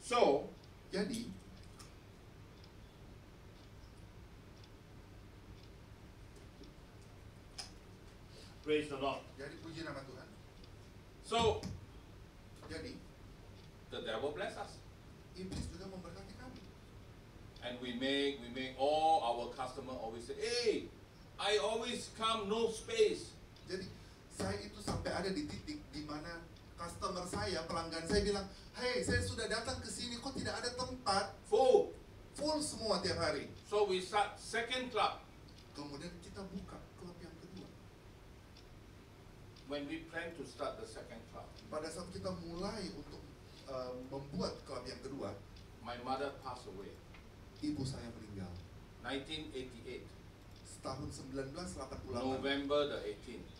So Jadi praise the Lord. jadi puji nama Tuhan. So Jadi the devil bless us, iblis juga memberkati kami. and we make all our customer always say, "Hey, I always come, no space." Jadi saya itu sampai ada di titik di mana customer saya, pelanggan saya bilang, "Hey, saya sudah datang ke sini kok tidak ada tempat." Full. Full semua tiap hari. So we start second club. Kemudian kita buka klub yang kedua. When we plan to start the second club, Pada saat kita mulai untuk membuat klub yang kedua, my mother passed away. ibu saya meninggal 1988, tahun 1988. November the 18th,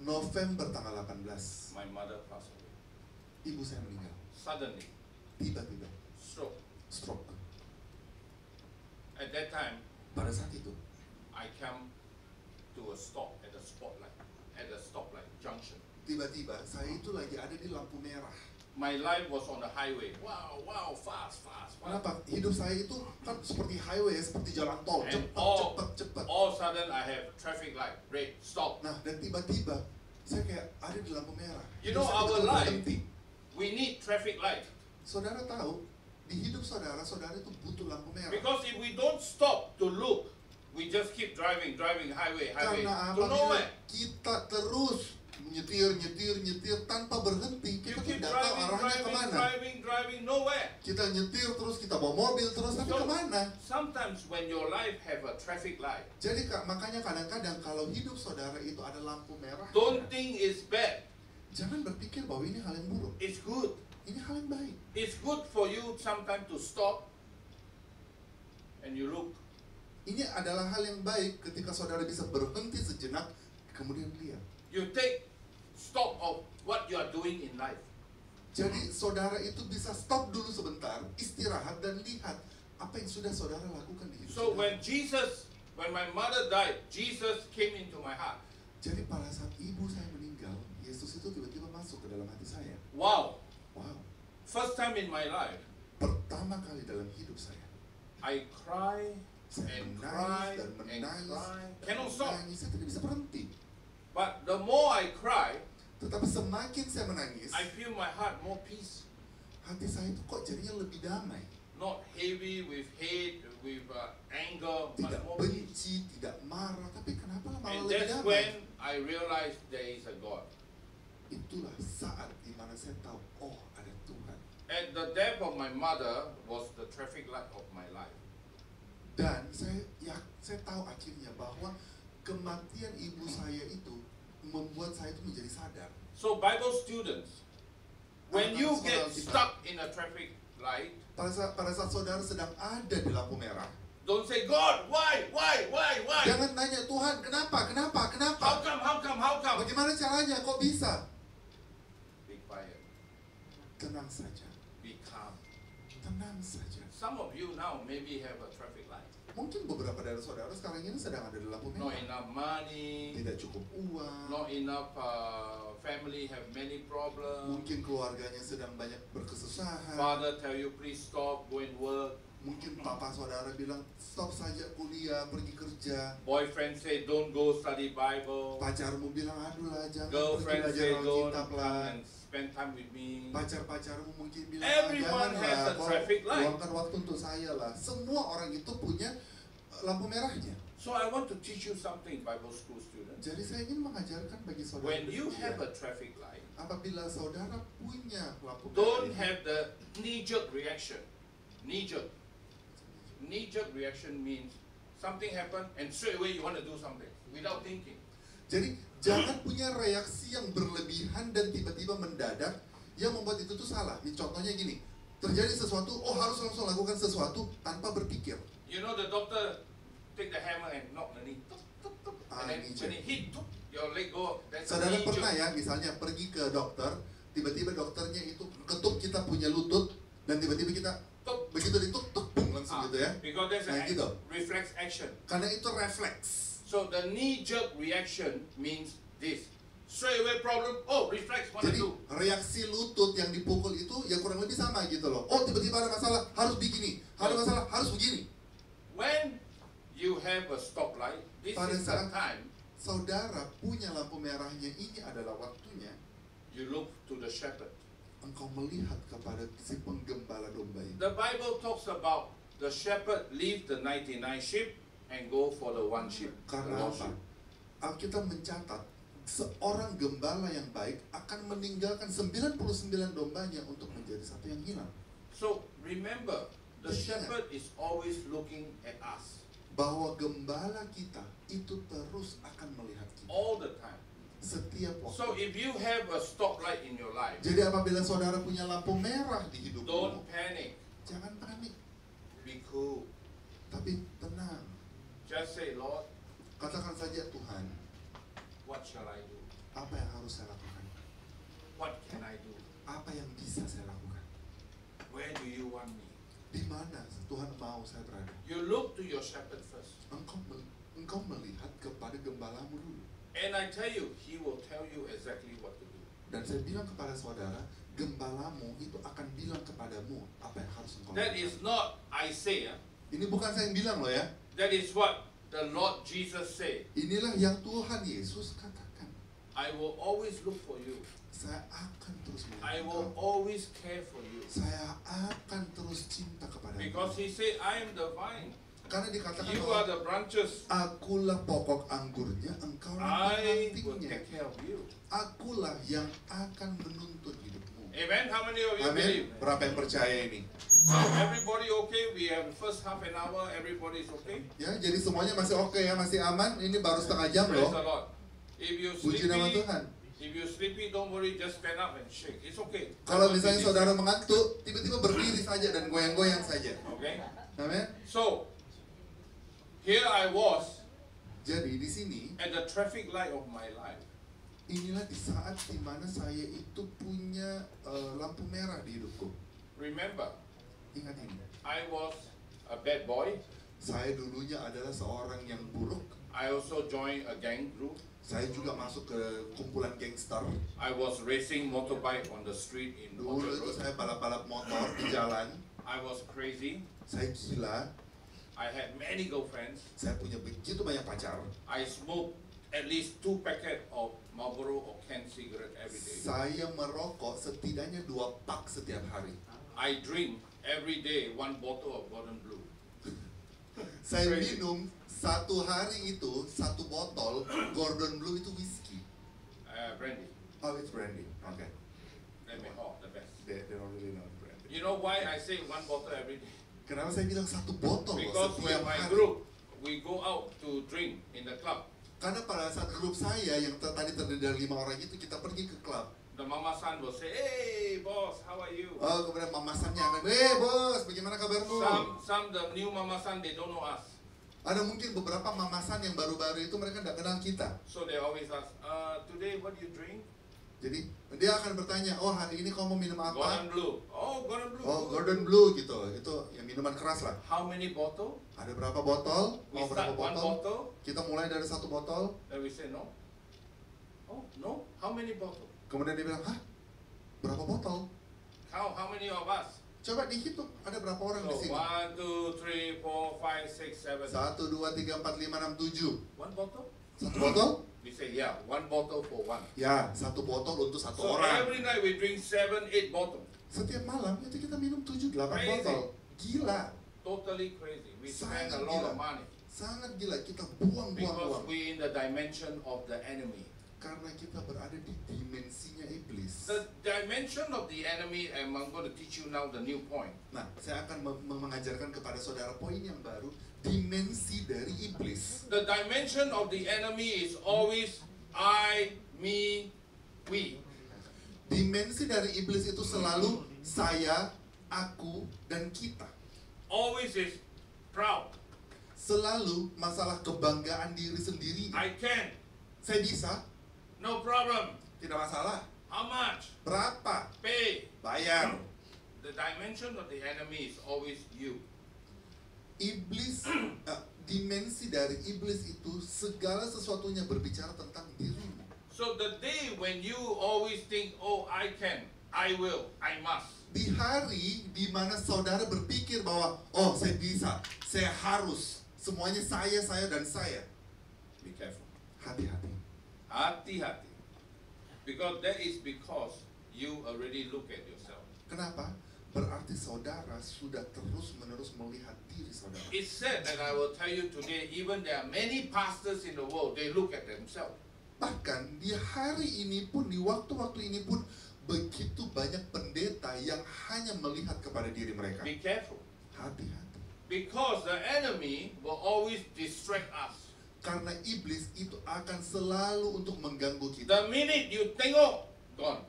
November tanggal 18. my mother passed away. Ibu saya meninggal. Suddenly, Tiba-tiba stroke. stroke. At that time, Pada saat itu, I come to a stop at the stoplight junction. tiba-tiba saya itu lagi ada di lampu merah. My life was on the highway. Wow, fast. Kenapa? Hidup saya itu kan seperti highway, seperti jalan tol, And cepat. all of a sudden, I have traffic light, red, stop. Nah, dan tiba-tiba saya kayak ada di lampu merah. You Hidup know, saya our betul-betul life- berhenti. We need traffic light. Saudara tahu, di hidup saudara itu butuh lampu merah. Because if we don't stop to look, we just keep driving highway, Karena to apabila nowhere. kita terus nyetir tanpa berhenti, You kita keep tidak tahu arahnya kemana. driving, nowhere. Kita nyetir terus, kita bawa mobil terus, tapi So, kemana? sometimes when your life have a traffic light, Jadi makanya kadang-kadang kalau hidup saudara itu ada lampu merah, don't think it's bad. jangan berpikir bahwa ini hal yang buruk. It's good. Ini hal yang baik. It's good for you sometimes to stop and you look. Ini adalah hal yang baik ketika saudara bisa berhenti sejenak, kemudian lihat. You take stock of what you are doing in life. Jadi saudara itu bisa stop dulu sebentar, istirahat dan lihat apa yang sudah saudara lakukan di hidup So saudara. when my mother died, Jesus came into my heart. Jadi pada saat ibu saya meninggal, Yesus itu tiba-tiba masuk ke dalam hati saya. Wow. Wow, First time in my life, pertama kali dalam hidup saya, I cry saya and menangis cry dan and menangis, cry. dan Cannot stop. menangis, saya tidak bisa berhenti. But the more I cry, Tetapi semakin saya menangis, I feel my heart more peace. hati saya itu kok jadinya lebih damai. Not heavy with hate, with anger, but Tidak more peace. benci, tidak marah, tapi kenapa malah And lebih that's damai? when I realized there is a God. Itulah saat dimana saya tahu, oh ada Tuhan. And the death of my mother was the traffic light of my life. Dan saya tahu akhirnya bahwa kematian ibu saya itu membuat saya itu menjadi sadar. So Bible students, when Anak you sekolah get Alkitab. stuck in a traffic light, Pada saat saudara sedang ada di lampu merah, don't say, God, why? jangan tanya Tuhan kenapa. How come? Bagaimana caranya? Kok bisa? Be quiet, Tenang saja, be calm. tenang saja. Some of you now maybe have a traffic light. Mungkin beberapa dari saudara sekarang ini sedang ada di lampu Not merah. enough money, Tidak cukup uang. not enough family have many problems. Mungkin keluarganya sedang banyak berkesusahan. Father tell you please stop, go and work. Mungkin papa saudara bilang stop saja kuliah, pergi kerja. Boyfriend say don't go study Bible. Pacarmu bilang aduh lah jangan pergi Girlfriend belajar say don't Alkitab come lah. and spend time with me. Pacar-pacarmu mungkin bilang Everyone jangan has lah, a kau traffic light. luangkan waktu untuk saya lah. Semua orang itu punya lampu merahnya. So I want to teach you something, Bible school students. Jadi saya ingin mengajarkan bagi saudara. When you have a traffic light, apabila saudara punya lampu merah, don't ini, have the knee-jerk reaction. Knee-jerk. Knee-jerk reaction means something happened and straight away you want to do something without thinking. Jadi jangan punya reaksi yang berlebihan dan tiba-tiba mendadak yang membuat itu tuh salah. Ini contohnya gini, terjadi sesuatu, oh harus langsung lakukan sesuatu tanpa berpikir. You know the doctor take the hammer and knock the knee, tuk, tuk, tuk, and then knee-jerk. when it hit, tuk, your leg go. That's a Saudara pernah knee-jerk. ya, misalnya pergi ke dokter, tiba-tiba dokternya itu ketuk kita punya lutut dan tiba-tiba kita Tuk. begitu dituk-tuk bung langsung gitu ya. Because there's Nah, a gitu. reflex action. Karena itu refleks. So the knee-jerk reaction means this. Straight away problem, oh reflex, what to Jadi do. reaksi lutut yang dipukul itu ya kurang lebih sama gitu loh. Oh tiba-tiba ada masalah harus begini, ada masalah harus begini. When you have a stoplight, this Pada is the saat time saudara punya lampu merahnya, ini adalah waktunya you look to the shepherd. engkau melihat kepada si penggembala domba ini. The Bible talks about the shepherd leave the 99 sheep and go for the one sheep. The Karena lost apa? sheep. Alkitab mencatat seorang gembala yang baik akan meninggalkan 99 dombanya untuk menjadi satu yang hilang. So remember, the Ingat. shepherd is always looking at us Bahwa gembala kita itu terus akan melihat kita all the time. setiap waktu. So if you have a stoplight in your life, Jadi apabila saudara punya lampu merah di hidupmu, don't panic. jangan panik, Be cool. tapi tenang. Just say, Lord, Katakan saja, Tuhan, what shall I do? apa yang harus saya lakukan? What can I do? Apa yang bisa saya lakukan? Where do you want me? Di mana Tuhan mau saya berada? You look to your shepherd first. Engkau melihat kepada gembalamu dulu. And I tell you, he will tell you exactly what to do. Dan saya bilang kepada saudara, gembalamu itu akan bilang kepadamu apa yang harus engkau That lakukan. is not I say. Ini bukan saya yang bilang loh ya. That is what the Lord Jesus said. Inilah yang Tuhan Yesus katakan. I will always look for you. Saya akan terus I melihat will engkau. always care for you. Saya akan terus cinta kepadamu. Because he said, I am the vine. Karena dikatakan You bahwa are the branches. akulah pokok anggurnya, engkau I will ranting-rantingnya. take care of you. Akulah yang akan menuntun hidupmu. Amen. How many of you Amin. believe? Berapa yang percaya ini? So everybody okay? We have first half an hour. Everybody is okay. Ya, jadi semuanya masih oke ya, masih aman. Ini baru setengah jam Praise the loh. Lord. If you Puji nama sleepy, Tuhan. if you sleepy, don't worry. Just stand up and shake. It's okay. Kalau misalnya saudara mengantuk, tiba-tiba berdiri saja dan goyang-goyang saja. Okay. Amin. So here I was Jadi di sini, at the traffic light of my life. inilah di saat dimana saya itu punya lampu merah di hidupku. Remember, Ingat ini, I was a bad boy. saya dulunya adalah seorang yang buruk. I also joined a gang group. Saya juga masuk ke kumpulan gangster. I was racing motorbike on the street in Dulu Orchard itu Road. saya balap-balap motor di jalan. I was crazy. Saya gila. I had many girlfriends. Saya punya begitu banyak pacar. I smoked at least 2 packets of Marlboro or canned cigarette every day. Saya merokok setidaknya 2 pak setiap hari. I drink every day 1 bottle of Gordon Blue. Saya Crazy. minum satu hari itu 1 botol Gordon Blue, itu whiskey. Brandy. Oh, it's brandy. Okay. Let me hold the best. They don't really know brandy. You know why I say 1 bottle every day? Kenapa saya bilang 1 botol loh Because with setiap my hari? group, we go out to drink in the club. Karena pada saat grup saya yang tadi terdiri dari 5 orang itu, kita pergi ke klub. The mama son will say, "Hey boss, how are you?" Oh, kemudian mamasannya akan, bos, bagaimana kabarmu? Some the new mama son, they don't know us. Ada mungkin beberapa mamasan yang baru-baru itu mereka tidak kenal kita. So they always ask, "Today what do you drink?" Jadi dia akan bertanya, oh hari ini kamu mau minum apa? Gordon Blue. Oh, Gordon Blue. Oh, Gordon Blue gitu. Itu ya minuman keras lah. How many bottle? Ada berapa botol? We Mau berapa start one botol? bottle, Kita mulai dari 1 botol. then we say no. Oh, no. How many bottle? Kemudian dia bilang, hah? Berapa botol? Count how many of us? Coba dihitung, ada berapa orang di So sini? 1, 2, 3, 4, 5, 6, 7. 1, 2, 3, 4, 5, 6, 7. One bottle? 1 botol? We say yeah, one bottle for one. Ya, 1 botol untuk 1 So orang. every night we drink 7, 8 bottle. Setiap malam itu kita minum 7, 8 Crazy. botol. Gila, Totally crazy. We spend Sangat a lot gila. of money sangat gila. Kita buang-buang because uang. we in the dimension of the enemy. Karena kita berada di dimensinya iblis. The dimension of the enemy, and I'm going to teach you now the new point. Nah, saya akan mengajarkan kepada saudara poin yang baru, dimensi dari iblis. The dimension of the enemy is always I, me, we. Dimensi dari iblis itu selalu saya, aku, dan kita. Always is proud. Selalu masalah kebanggaan diri sendiri. I can. Saya bisa, No problem. tidak masalah. How much? Berapa? Pay. Bayar. The dimension of the enemy is always you. Iblis, dimensi dari iblis itu segala sesuatunya berbicara tentang dirimu. So the day when you always think, oh, I can, I will, I must. Di hari di mana saudara berpikir bahwa, oh saya bisa, saya harus, semuanya saya, dan saya. Be careful. Hati-hati. Hati-hati. Because that is because you already look at yourself. Kenapa? Berarti saudara sudah terus-menerus melihat diri saudara. It's said that I will tell you today, even there are many pastors in the world, they look at themselves. Bahkan di hari ini pun, di waktu-waktu ini pun, begitu banyak pendeta yang hanya melihat kepada diri mereka. Be careful. Hati-hati. Because the enemy will always distract us. Karena iblis itu akan selalu untuk mengganggu kita. The minute you tengok, gone.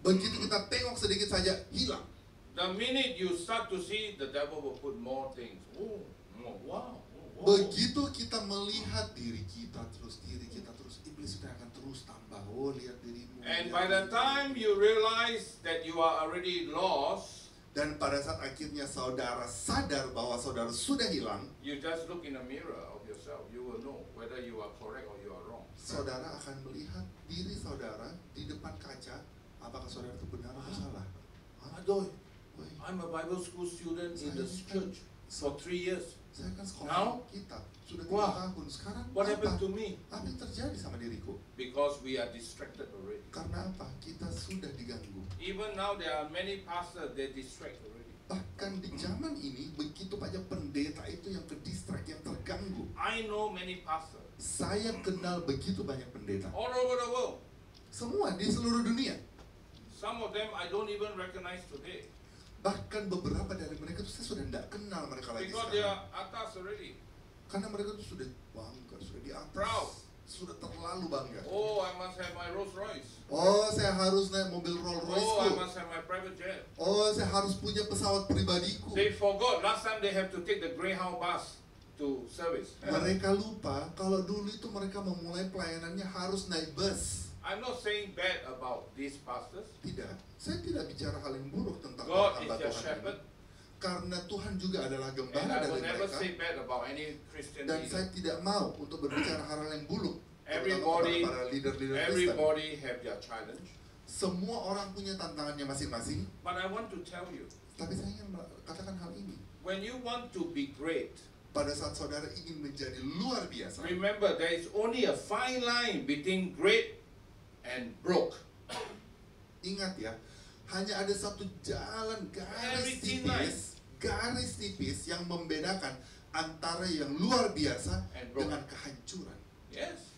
Begitu kita tengok sedikit saja, hilang. The minute you start to see, the devil will put more things. Oh, wow. Oh, wow. Begitu kita melihat diri kita terus, iblis sudah akan terus tambah. Oh, lihat dirimu. And lihat by the dirimu. time you realize that you are already lost, Dan pada saat akhirnya saudara sadar bahwa saudara sudah hilang, you just look in the mirror of yourself. You will know whether you are correct or you are wrong. saudara akan melihat diri saudara di depan kaca, apakah saudara itu benar atau salah. Hah? Adoy, Woi, I'm a Bible school student in the church for 3 years. saya kan sekolah Now? kitab sudah 3 Wah. tahun. Sekarang What apa? happened to me? Apa yang terjadi sama diriku? Because we are distracted already. Karena apa? Kita sudah diganggu. Even now there are many pastors, they distract already. Bahkan di zaman ini, begitu banyak pendeta itu yang ke-distract, yang terganggu. I know many pastors Saya kenal begitu banyak pendeta. all over the world. Semua di seluruh dunia. Some of them I don't even recognize today. Bahkan beberapa dari mereka itu saya sudah tidak kenal mereka lagi Because they sekarang. are atas already. Karena mereka itu sudah bangga, sudah di atas. Proud. Sudah terlalu bangga. Oh, I must have my Rolls Royce. Oh, saya harus naik mobil Rolls Oh, I Royce-ku. must have my private jet. Oh, saya harus punya pesawat pribadiku. They forgot last time they have to take the Greyhound bus to service. Mereka lupa kalau dulu itu mereka memulai pelayanannya harus naik bus. I'm not saying bad about these pastors. Tidak, saya tidak bicara hal yang buruk tentang God is hamba their Tuhan shepherd, ini. Karena Tuhan juga adalah and gembala I dari will never mereka. say bad about any Christian Dan leader. saya tidak mau untuk berbicara hal-hal yang buruk. terutama Everybody- kepada para leader-leader Kristen. Everybody have their challenge. Semua orang punya tantangannya masing-masing. But I want to tell you, Tapi saya ingin katakan hal ini. when you want to be great, Pada saat saudara ingin menjadi luar biasa, remember there is only a fine line between great and broke. ingat ya, hanya ada satu jalan Very thin line. garis tipis yang membedakan antara yang luar biasa And broke. dengan kehancuran. Yes.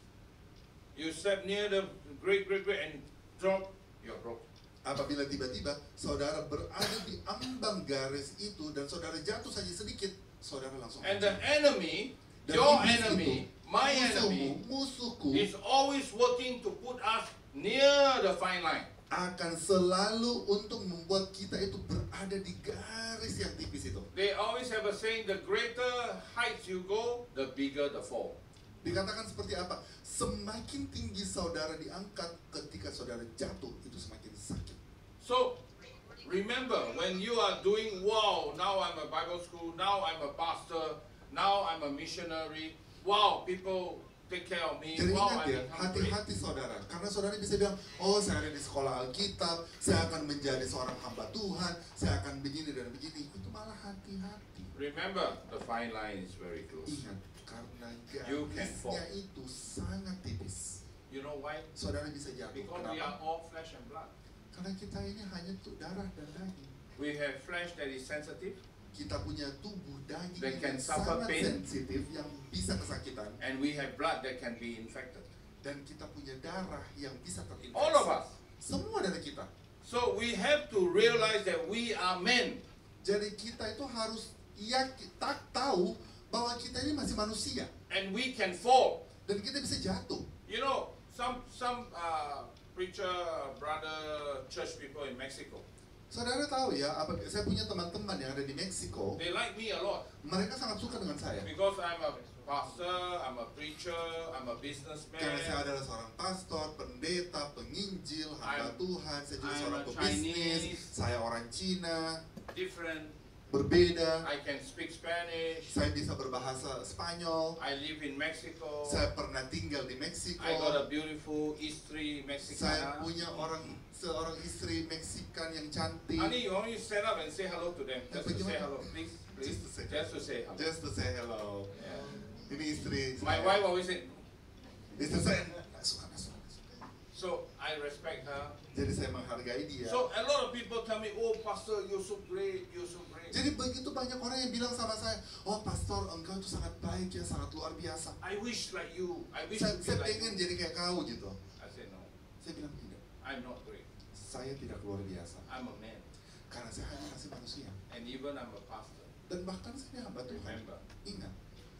You step near the great and drop, you're broke. Apabila tiba-tiba saudara berada di ambang garis itu dan saudara jatuh saja sedikit, saudara langsung And the hancur. enemy, Dan your iblis enemy, itu, my enemy, musuhku is always working to put us near the fine line. akan selalu untuk membuat kita itu berada di garis yang tipis itu. They always have a saying, the greater heights you go, the bigger the fall. Dikatakan seperti apa? Semakin tinggi saudara diangkat, ketika saudara jatuh, itu semakin sakit. So, remember, when you are doing, wow, now I'm a Bible school, now I'm a pastor, now I'm a missionary, wow, people take care of me, Jadi wow, ingat I ya, become great. hati-hati saudara. Karena saudara bisa bilang, oh saya ada di sekolah Alkitab, saya akan menjadi seorang hamba Tuhan, saya akan begini dan begini. Itu malah hati-hati. Remember, the fine line is very close. Ingat, karena You can fall. garisnya itu sangat tipis. You know why? Saudara bisa jatuh. Because we are Kenapa? all flesh and blood. Karena kita ini hanya tuh darah dan daging. We have flesh that is sensitive, Kita punya tubuh daging That can yang suffer sangat pain. sensitif, yang bisa kesakitan. and we have blood that can be infected. Dan kita punya darah yang bisa terinfeksi. All of us. Semua dari kita. So we have to realize that we are men. Jadi kita itu harus tak tahu bahwa kita ini masih manusia. And we can fall. Dan kita bisa jatuh. You know, some preacher, brother, church people in Mexico, Saudara tahu ya, saya punya teman-teman yang ada di Meksiko. they like me a lot Mereka sangat suka dengan saya. because I'm a pastor, I'm a preacher, I'm a businessman. Karena saya adalah seorang pastor, pendeta, penginjil, hamba I'm- Tuhan. Saya juga I'm seorang a pebisnis. Chinese. Saya orang Cina, Different. berbeda. I can speak Spanish. Saya bisa berbahasa Spanyol. I live in Mexico. Saya pernah tinggal di Meksiko. I got a beautiful istri Saya Mexicana. punya seorang istri Meksikan yang cantik. Honey, you want me to stand up and say hello to them? Just to say Bagaimana? hello, please. Just to say. Just to say hello. Just to say hello. Yeah. Ini istri My saya. wife always say, Istri saya nggak suka. so I respect her. Jadi saya menghargai dia. So a lot of people tell me, oh pastor, you're so great, you're so great. Jadi begitu banyak orang yang bilang sama saya, oh pastor engkau itu sangat baik ya, sangat luar biasa. I wish like you. I wish Saya to be like pengen you. jadi kayak kau gitu. I said no, Saya bilang tidak, I'm not great. saya tidak luar biasa. I'm a man, Karena saya hanya masih manusia. and even I'm a pastor. Dan bahkan saya hamba Tuhan. Remember, Ingat,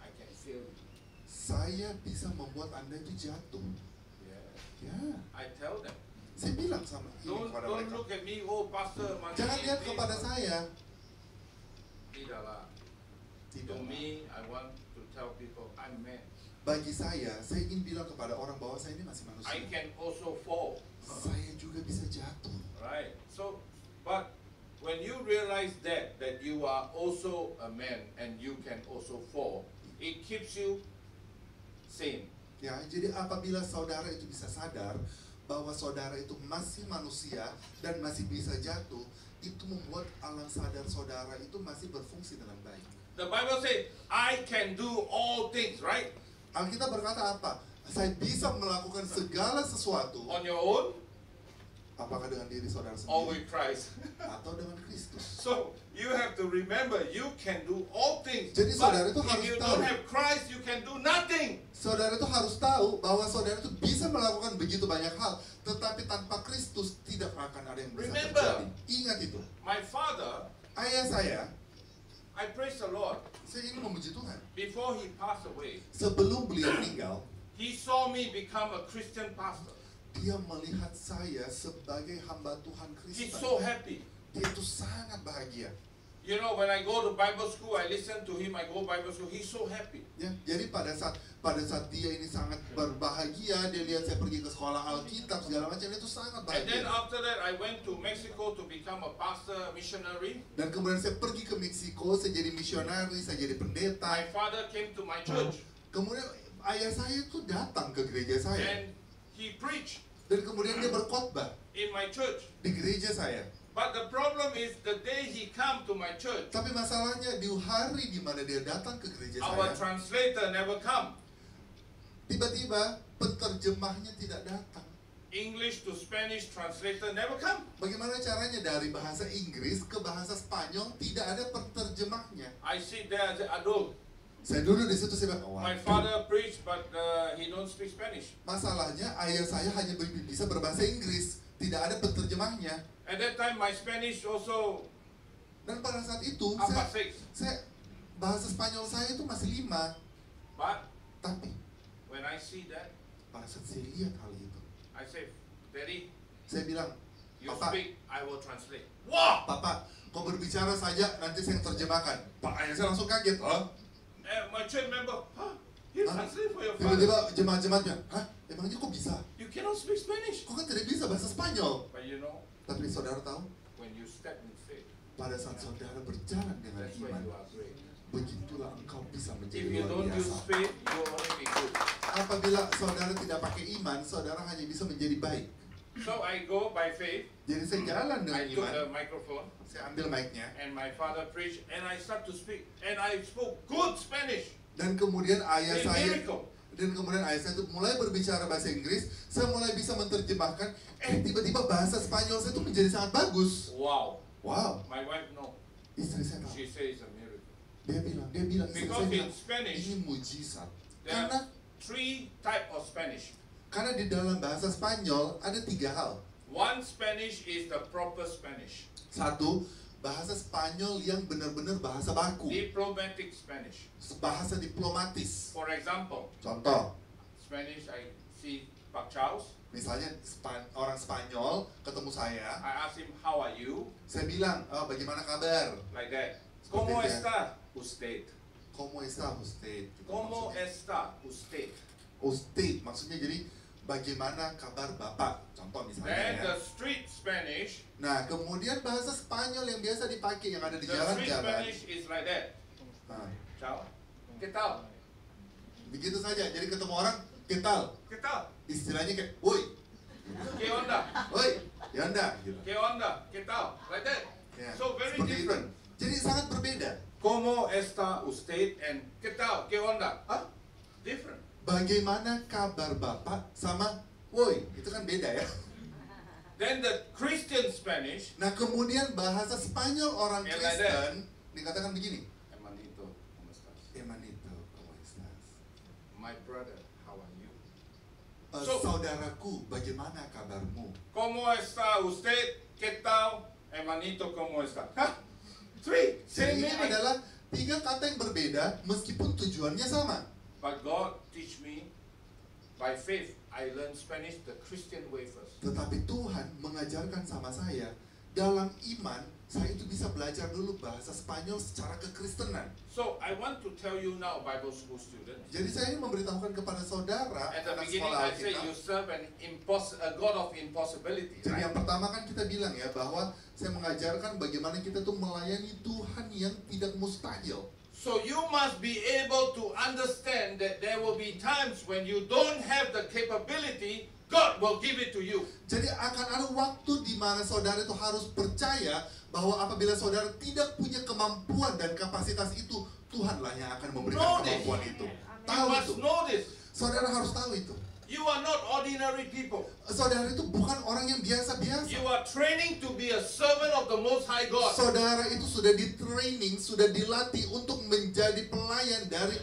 I can feel you. saya bisa membuat Anda itu jatuh. Yeah. Ya, I tell them, saya bilang sama ini don't kepada don't mereka. look at me, oh pastor, Jangan lihat kepada saya. Tidaklah. Tidak. To me, I want to tell people I'm man. Bagi saya ingin bilang kepada orang bahwa saya ini masih I manusia. can also fall. Saya juga bisa jatuh. Right. So, but when you realize that you are also a man and you can also fall, it keeps you sane. Ya, jadi apabila saudara itu bisa sadar bahwa saudara itu masih manusia dan masih bisa jatuh, itu membuat alam sadar saudara itu masih berfungsi dengan baik. The Bible says, I can do all things, right? Alkitab berkata apa? Saya bisa melakukan segala sesuatu. On your own Apakah dengan diri saudara or sendiri with Christ. atau dengan Kristus? So, you have to remember, you can do all things. Jadi But saudara itu if harus you tahu. don't have Christ, you can do nothing. Saudara itu harus tahu bahwa saudara itu bisa melakukan begitu banyak hal, tetapi tanpa Kristus tidak akan ada yang bisa Remember. terjadi. Ingat itu. My father, Ayah saya praise the Lord, ingin memuji Tuhan. before he passed away, Sebelum beliau meninggal, he saw me become a Christian pastor. dia melihat saya sebagai hamba Tuhan He's Kristen. so happy. Dia itu sangat bahagia. You know, when I go to Bible school, I listen to him, I go Bible school, he's so happy. Ya, jadi pada saat dia ini sangat berbahagia, dia lihat saya pergi ke sekolah Alkitab segala macam, dia itu sangat And then bahagia. after that, I went to Mexico to become a pastor, missionary. Dan kemudian saya pergi ke Meksiko, saya jadi misionari, saya jadi pendeta. My father came to my church Kemudian ayah saya itu datang ke gereja saya and he preached dan kemudian dia berkhotbah in my church. di gereja saya. But the problem is the day he come to my church, Tapi masalahnya di hari di mana dia datang ke gereja our saya, translator never come. tiba-tiba penterjemahnya tidak datang. English to Spanish translator never come. Bagaimana caranya dari bahasa Inggris ke bahasa Spanyol tidak ada penterjemahnya? I sit there and say, Adol, Saya dulu di situ saya bilang, my "Waduh, father preached but he don't speak Spanish. masalahnya ayah saya hanya bisa berbahasa Inggris, tidak ada penterjemahnya." At that time, my Spanish also Dan pada saat itu upper six. saya bahasa Spanyol saya itu masih 5. But Tapi when I see that, pada saat saya lihat hal itu, I say, Daddy, saya bilang, you "Papa, speak, I will translate. Wow! Papa, kau berbicara saja, nanti saya yang terjemahkan." Pak ayah saya langsung kaget, oh. My church member, huh? You Hah? translate for your father. Tiba-tiba jemaat-jemaatnya, hah? Emangnya kok bisa? You cannot speak Spanish. Kok kan tidak bisa bahasa Spanyol? But you know, Tapi saudara tahu, when you step in faith, pada saat saudara berjalan dengan that's when iman, you are great. begitulah engkau bisa If menjadi you luar don't use biasa. faith, you will only be good. Apabila saudara tidak pakai iman, saudara hanya bisa menjadi baik. So I go by faith. Jadi saya jalan dengan I took iman, the microphone saya ambil mic-nya, and my father preached and I start to speak and I spoke good Spanish. dan kemudian ayah A saya miracle. itu mulai berbicara bahasa Inggris, saya mulai bisa menerjemahkan, tiba-tiba bahasa Spanyol saya itu menjadi sangat bagus. Wow. Wow, My wife no. istri saya tahu. She says it's a miracle. Dia bilang, istri Because saya in bilang, Spanish, ini mujizat. there are Karena 3 types of Spanish. di dalam bahasa Spanyol ada 3 hal. One Spanish is the proper Spanish. Satu, bahasa Spanyol yang benar-benar bahasa baku, Diplomatic Spanish. bahasa diplomatis. For example, Contoh, Spanish I see Pak Charles. misalnya orang Spanyol ketemu saya, I ask him, how are you? saya bilang, oh, bagaimana kabar? Like that. Seperti ¿Cómo itu ya. está usted? ¿Cómo está usted? Gitu ¿Cómo maksudnya. está usted? Usted, maksudnya jadi bagaimana kabar Bapak? Contoh misalnya Then ya. the street Spanish, Nah, kemudian bahasa Spanyol yang biasa dipakai yang ada di the street jalan-jalan. Spanish is like that. Nah, Ciao. ¿Qué tal? begitu saja. Jadi ketemu orang, ketal. ¿Qué tal? Istilahnya kayak, woi, ¿Qué onda? woi, yanda, gitu. ¿Qué onda? ¿Qué tal? Like that. Ya, So very seperti itu. different. Jadi sangat berbeda. ¿Cómo está usted? And ¿qué tal? ¿Qué onda? Huh? Different. Bagaimana kabar Bapak sama woi, itu kan beda ya. Then the Christian Spanish, Nah, kemudian bahasa Spanyol orang Ya, like Kristen dikatakan begini. hermanito, ¿cómo estás? Hermanito, ¿cómo estás? My brother, how are you? Saudaraku, bagaimana kabarmu? ¿Cómo está usted? ¿Qué tal? Hermanito, ¿cómo está? Huh? 3, Jadi same ini meaning. adalah 3 kata yang berbeda meskipun tujuannya sama. But God teach me by faith. I learned Spanish the Christian way first. Tetapi Tuhan mengajarkan sama saya, dalam iman, saya itu bisa belajar dulu bahasa Spanyol secara kekristenan. So I want to tell you now, Bible school students. Jadi saya ingin memberitahukan kepada saudara, At the anak beginning, sekolah I say you Alkitab. serve a God of impossibility. Jadi Right? yang pertama kan kita bilang ya, bahwa saya mengajarkan bagaimana kita tuh melayani Tuhan yang tidak mustahil. So you must be able to understand that there will be times when you don't have the capability, God will give it to you. Jadi akan ada waktu di mana saudara itu harus percaya bahwa apabila saudara tidak punya kemampuan dan kapasitas itu, Tuhanlah yang akan memberikan Know this. kemampuan itu. You Tahu must itu. know this. Saudara harus tahu itu. You are not ordinary people. Saudara itu bukan orang yang biasa-biasa. You are training to be a servant of the Most High God. Saudara itu sudah di-training, sudah dilatih untuk menjadi pelayan dari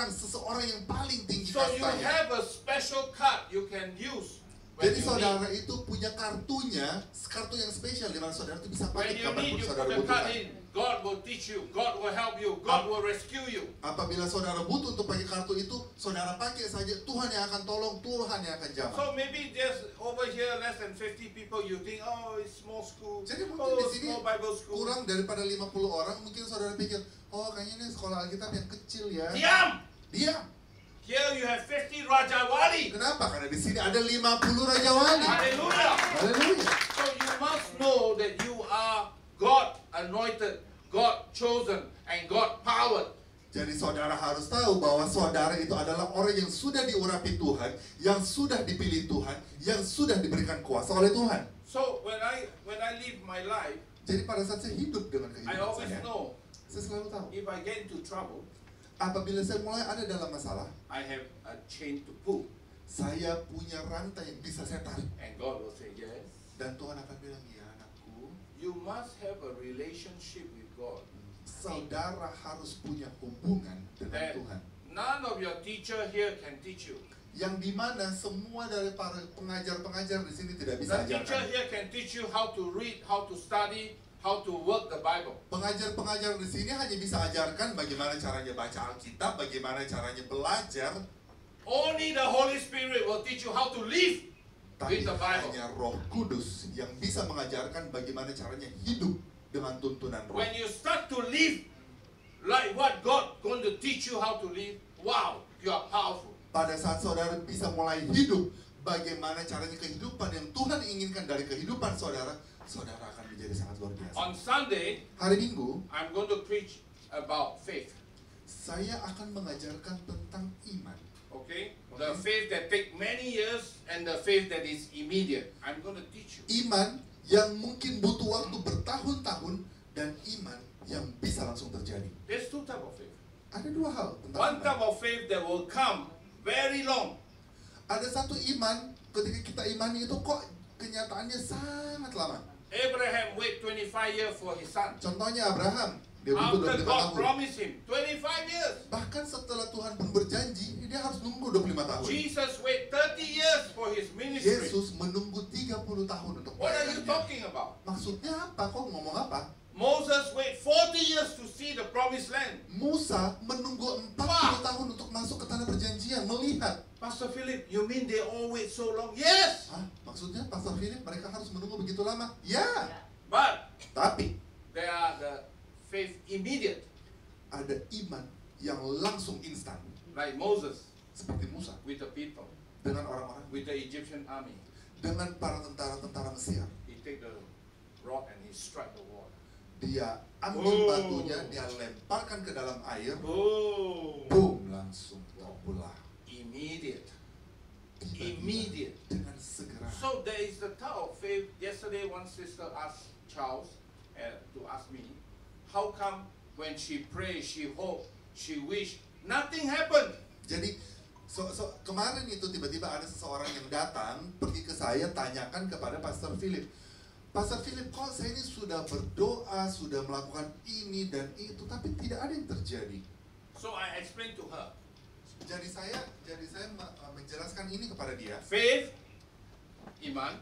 seseorang yang paling tinggi So you kastanya. have a special card you can use when Jadi you saudara need. itu punya kartu yang spesial di mana saudara itu bisa When pakai you kapanpun need, you saudara put the card butuhkan. in. God will teach you. God will help you. God will rescue you. Apabila saudara butuh untuk pakai kartu itu, saudara pakai saja, Tuhan yang akan tolong, Tuhan yang akan jamah. So maybe there's over here less than 50 people. You think, oh, it's small school. Jadi mungkin Oh, di sini small Bible school. kurang daripada 50 orang, mungkin saudara pikir, oh kayaknya ini sekolah Alkitab yang kecil ya. Diam! Diam. Here you have 50 Raja Wali. Kenapa? Karena di sini ada 50 Raja Wali. Hallelujah. Haleluya. So you must know that you are God anointed, God chosen, and God powered. Jadi saudara harus tahu bahwa saudara itu adalah orang yang sudah diurapi Tuhan, yang sudah dipilih Tuhan, yang sudah diberikan kuasa oleh Tuhan. So when I live my life, Jadi pada saat saya hidup dengan I kehidupan always saya, know saya selalu tahu. if I get into trouble, Apabila saya mulai ada dalam masalah, I have a chain to pull, saya punya rantai yang bisa saya tarik. and God will say yes. Dan Tuhan akan bilang, ya anakku, You must have a relationship with God. saudara harus punya hubungan dengan That Tuhan. none of your teacher here can teach you. Yang dimana semua dari para pengajar-pengajar di sini tidak bisa The teacher ajarkan. here can teach you how to read, how to study, how to work the Bible. Pengajar-pengajar di sini hanya bisa ajarkan bagaimana caranya baca Alkitab, bagaimana caranya belajar, Only the Holy Spirit will teach you how to live tapi with the Bible. hanya Roh Kudus yang bisa mengajarkan bagaimana caranya hidup dengan tuntunan Roh. When you start to live like what God going to teach you how to live, wow, you are powerful. Pada saat saudara bisa mulai hidup, bagaimana caranya kehidupan yang Tuhan inginkan dari kehidupan saudara, saudara akan menjadi sangat luar biasa. On Sunday, Hari Minggu, I'm going to preach about faith. saya akan mengajarkan tentang iman. Okay? The faith that take many years and the faith that is immediate. I'm going to teach you. Iman yang mungkin butuh waktu bertahun-tahun dan iman yang bisa langsung terjadi. There's two types of faith. Ada dua hal tentang One iman. type of faith that will come very long. Ada satu iman ketika kita imani itu kok kenyataannya sangat lama. Abraham wait 25 years for his son. Contohnya Abraham, dia butuh After 25 God tahun. promised him 25 years. Bahkan setelah Tuhan pun berjanji, dia harus nunggu 25 tahun. Jesus wait 30 years for his ministry. Yesus menunggu 30 tahun untuk What are you pelayanannya. talking about? Maksudnya apa? Kok ngomong apa? Moses wait 40 years to see the promised land. Musa menunggu 40 Wah. tahun untuk masuk ke tanah perjanjian, melihat. Pastor Philip, you mean they all wait so long? Yes. Hah? Maksudnya Pastor Philip mereka harus menunggu begitu lama? Ya. But Tapi they are the faith immediate, ada iman yang langsung instan. like Moses Seperti Musa with the people, dengan orang-orang, with the Egyptian army. dengan para tentara-tentara Mesir. He take the rod and he strike the water. Dia ambil Oh. batunya, dia lemparkan ke dalam air, Oh, boom, langsung terbelah. immediate. Tiba-tiba, Immediate. dengan segera. So there is the type of faith. Yesterday, one sister asked Charles to ask me, how come when she pray, she hope, she wish, nothing happened? Jadi kemarin itu tiba-tiba ada seseorang yang datang pergi ke saya, tanyakan kepada Pastor Philip, Pastor Philip, kok saya ini sudah berdoa, sudah melakukan ini dan itu, tapi tidak ada yang terjadi. So I explained to her, Jadi saya menjelaskan ini kepada dia. faith, iman,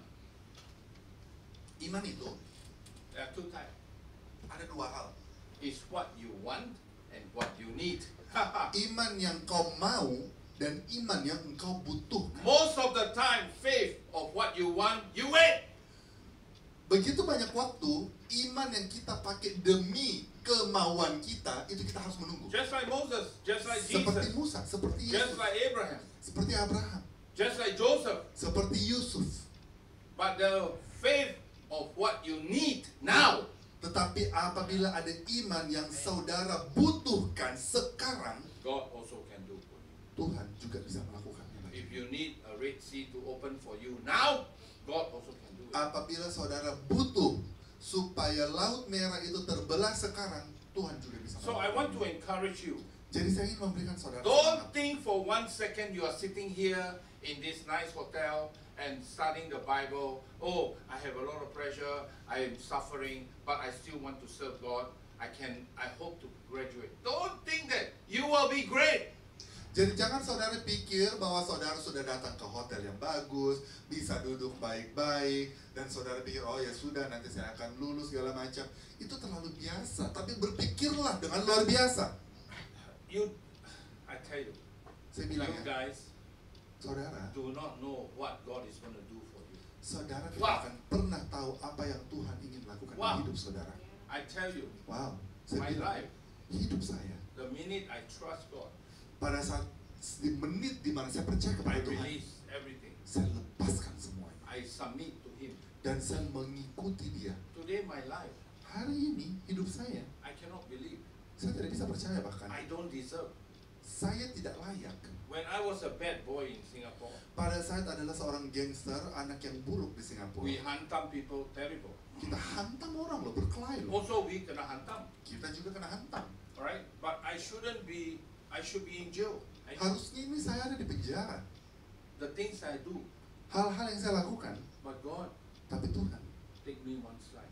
Iman itu there are two types. ada dua hal. Is what you want and what you need. Iman yang kau mau dan iman yang engkau butuhkan. Most of the time, faith of what you want, you wait. Begitu banyak waktu, iman yang kita pakai demi kemauan kita, itu kita harus menunggu. Just like Moses, just like Seperti Jesus, Musa, seperti just Yesus, like Abraham, seperti Abraham, just like Joseph. seperti Yusuf. But the faith of what you need now, Tetapi apabila ada iman yang saudara butuhkan sekarang, God also can do for you. Tuhan juga bisa melakukannya bagi. If you need a Red Sea to open for you now, God also can do it. Apabila saudara butuh supaya Laut Merah itu terbelah sekarang, Tuhan juga bisa So I want to melakukannya. encourage you. Jadi saya ingin memberikan saudara Don't semangat. think for 1 second you are sitting here in this nice hotel and studying the Bible. Oh, I have a lot of pressure. I am suffering, but I still want to serve God. I hope to graduate. Don't think that you will be great. Jadi jangan saudara pikir bahwa saudara sudah datang ke hotel yang bagus, bisa duduk baik-baik, dan saudara pikir, oh ya sudah nanti saya akan lulus segala macam. Itu terlalu biasa, tapi berpikirlah dengan luar biasa. I tell you, Saya bilang you ya, guys saudara, do not know what God is going to do for you. saudara tidak Wow. akan pernah tahu apa yang Tuhan ingin lakukan Wow. di hidup saudara. I tell you, Wow, saya my bilang, life, hidup saya, the minute I trust God, pada saat di menit di mana saya percaya I kepada Tuhan, release everything. saya lepaskan semuanya. I submit to Him. Dan saya mengikuti dia. Today my life, Hari ini, hidup saya, I cannot believe. saya tidak bisa percaya bahkan. I don't deserve. Saya tidak layak. When I was a bad boy in Singapore, Pada saat adalah seorang gangster, anak yang buruk di Singapura. we hantam people terrible. Kita hantam orang loh, berkelahi loh. Also, we kena hantam, Kita juga kena hantam. alright? But I should be in jail. Harusnya ini saya ada di penjara. The things I do, Hal-hal yang saya lakukan, but God tapi Tuhan take me one slide.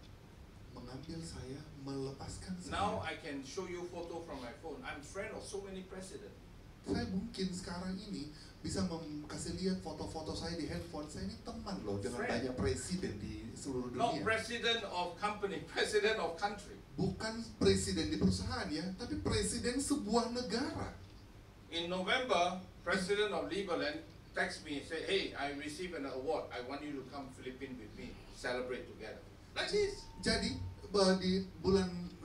mengambil saya, melepaskan Now saya. I can show you photo from my phone. I'm friend of so many presidents. Saya mungkin sekarang ini bisa kasih lihat foto-foto saya di handphone. Saya ini teman loh dengan Friend. banyak presiden di seluruh Not dunia. president of company, president of country. Bukan presiden di perusahaan ya, tapi presiden sebuah negara. In November, president of Liberland text me and say, hey, I received an award. I want you to come Philippines with me, celebrate together. Like this. Jadi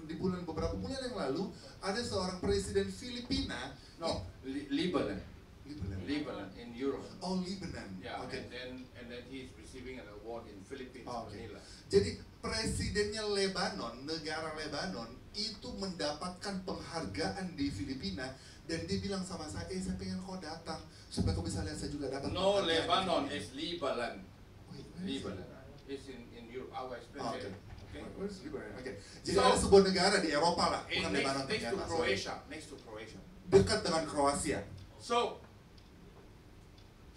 di bulan beberapa bulan yang lalu ada seorang presiden Filipina. No, Lebanon. Lebanon. Lebanon in Europe. Oh, Lebanon. Yeah, Oke. and then he's receiving an award in Philippines, Oh, oke. Manila. Jadi presidennya Lebanon, negara Lebanon itu mendapatkan penghargaan di Filipina dan dia bilang sama saya pengen kau datang supaya kau bisa lihat saya juga dapat No, penghargaan di Lebanon Filipina." is Lebanon. Wait, where is it? Lebanon. It's in Europe. I will explain Oh, later. oke. Okay. Where's Lebanon? Oke. Jadi So- ada sebuah negara di Eropa lah, In bukan next, Lebanon next to ternyata. sorry. Croatia. Next to Croatia. Dekat dengan Kroasia. So,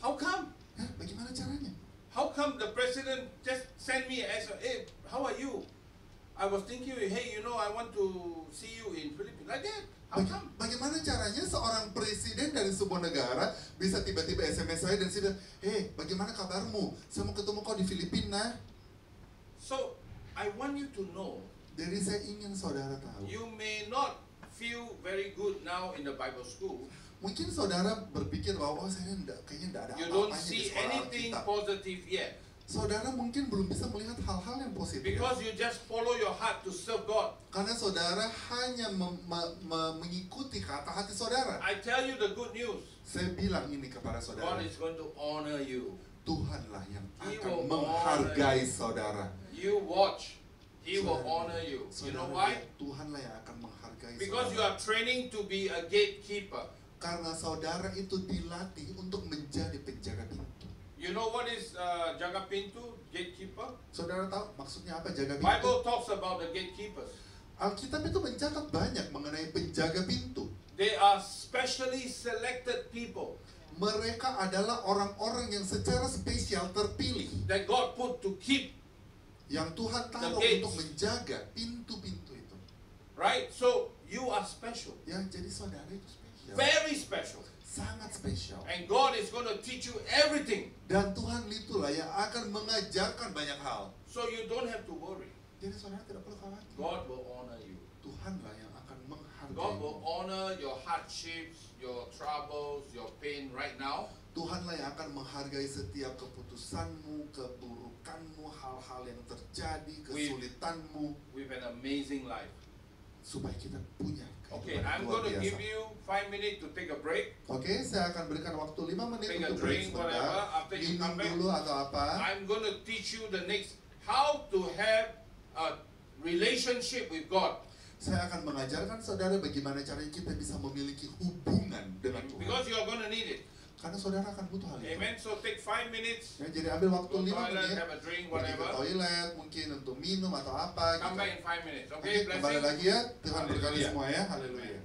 how come? Hah, bagaimana caranya? How come the president just sent me as a, hey, how are you? I was thinking, hey, you know, I want to see you in Philippines. Like that. How come? Bagaimana caranya seorang presiden dari sebuah negara bisa tiba-tiba SMS saya dan saya bilang, bagaimana kabarmu? Saya mau ketemu kau di Filipina. So, I want you to know, Jadi saya ingin saudara tahu. you may not feel very good now in the Bible school. Mungkin saudara berpikir bahwa saya kayaknya tidak ada You don't apa-apanya di see sekolah anything Alkitab. positive yet. Saudara mungkin belum bisa melihat hal-hal yang positif. Because you just follow your heart to serve God. Karena saudara hanya mengikuti kata hati saudara. I tell you the good news. Saya bilang ini kepada God saudara. is going to honor you. Tuhanlah yang He akan will menghargai saudara. You watch. He will honor you. You know why? Tuhanlah yang akan menghargai Because you saudara. are training to be a gatekeeper. Karena saudara itu dilatih untuk menjadi penjaga pintu. You know what is jaga pintu, gatekeeper? Saudara tahu maksudnya apa jaga pintu? Bible talks about the gatekeepers. Alkitab itu mencatat banyak mengenai penjaga pintu. They are specially selected people Mereka adalah orang-orang yang secara spesial terpilih. that God put to keep, Yang Tuhan taruh gates. untuk menjaga pintu-pintu itu. right? So you are special, Ya, jadi saudara itu spesial. very special. Sangat spesial. And God is going to teach you everything. Dan Tuhan itulah yang akan mengajarkan banyak hal. So you don't have to worry. Jadi saudara tidak perlu khawatir. God will honor you. Tuhanlah yang akan menghargai. God will honor your hardships, your troubles, your pain right now. Tuhanlah yang akan menghargai setiap keputusanmu, keburukanmu, hal-hal yang terjadi, kesulitanmu, With an amazing life. supaya kita punya Okay, kehidupan I'm luar going to biasa. give you 5 minutes to take a break. Oke, saya akan berikan waktu 5 menit Take a untuk break drink, sebentar. whatever. After you Minum come back, dulu atau apa. I'm going to teach you the next how to have a relationship with God. Saya akan mengajarkan saudara bagaimana caranya kita bisa memiliki hubungan dengan Tuhan. Because you are going to need it. Karena saudara akan butuh hal itu. Amen. So take 5 minutes. Ya, jadi ambil waktu Go 5 toilet, menit. have a drink, Pergi ke whatever. toilet, mungkin untuk minum atau apa. Come Gitu. back in 5 minutes. Oke, Okay, kembali blessing. lagi ya. Tuhan berkati Haleluya. semua ya. Haleluya.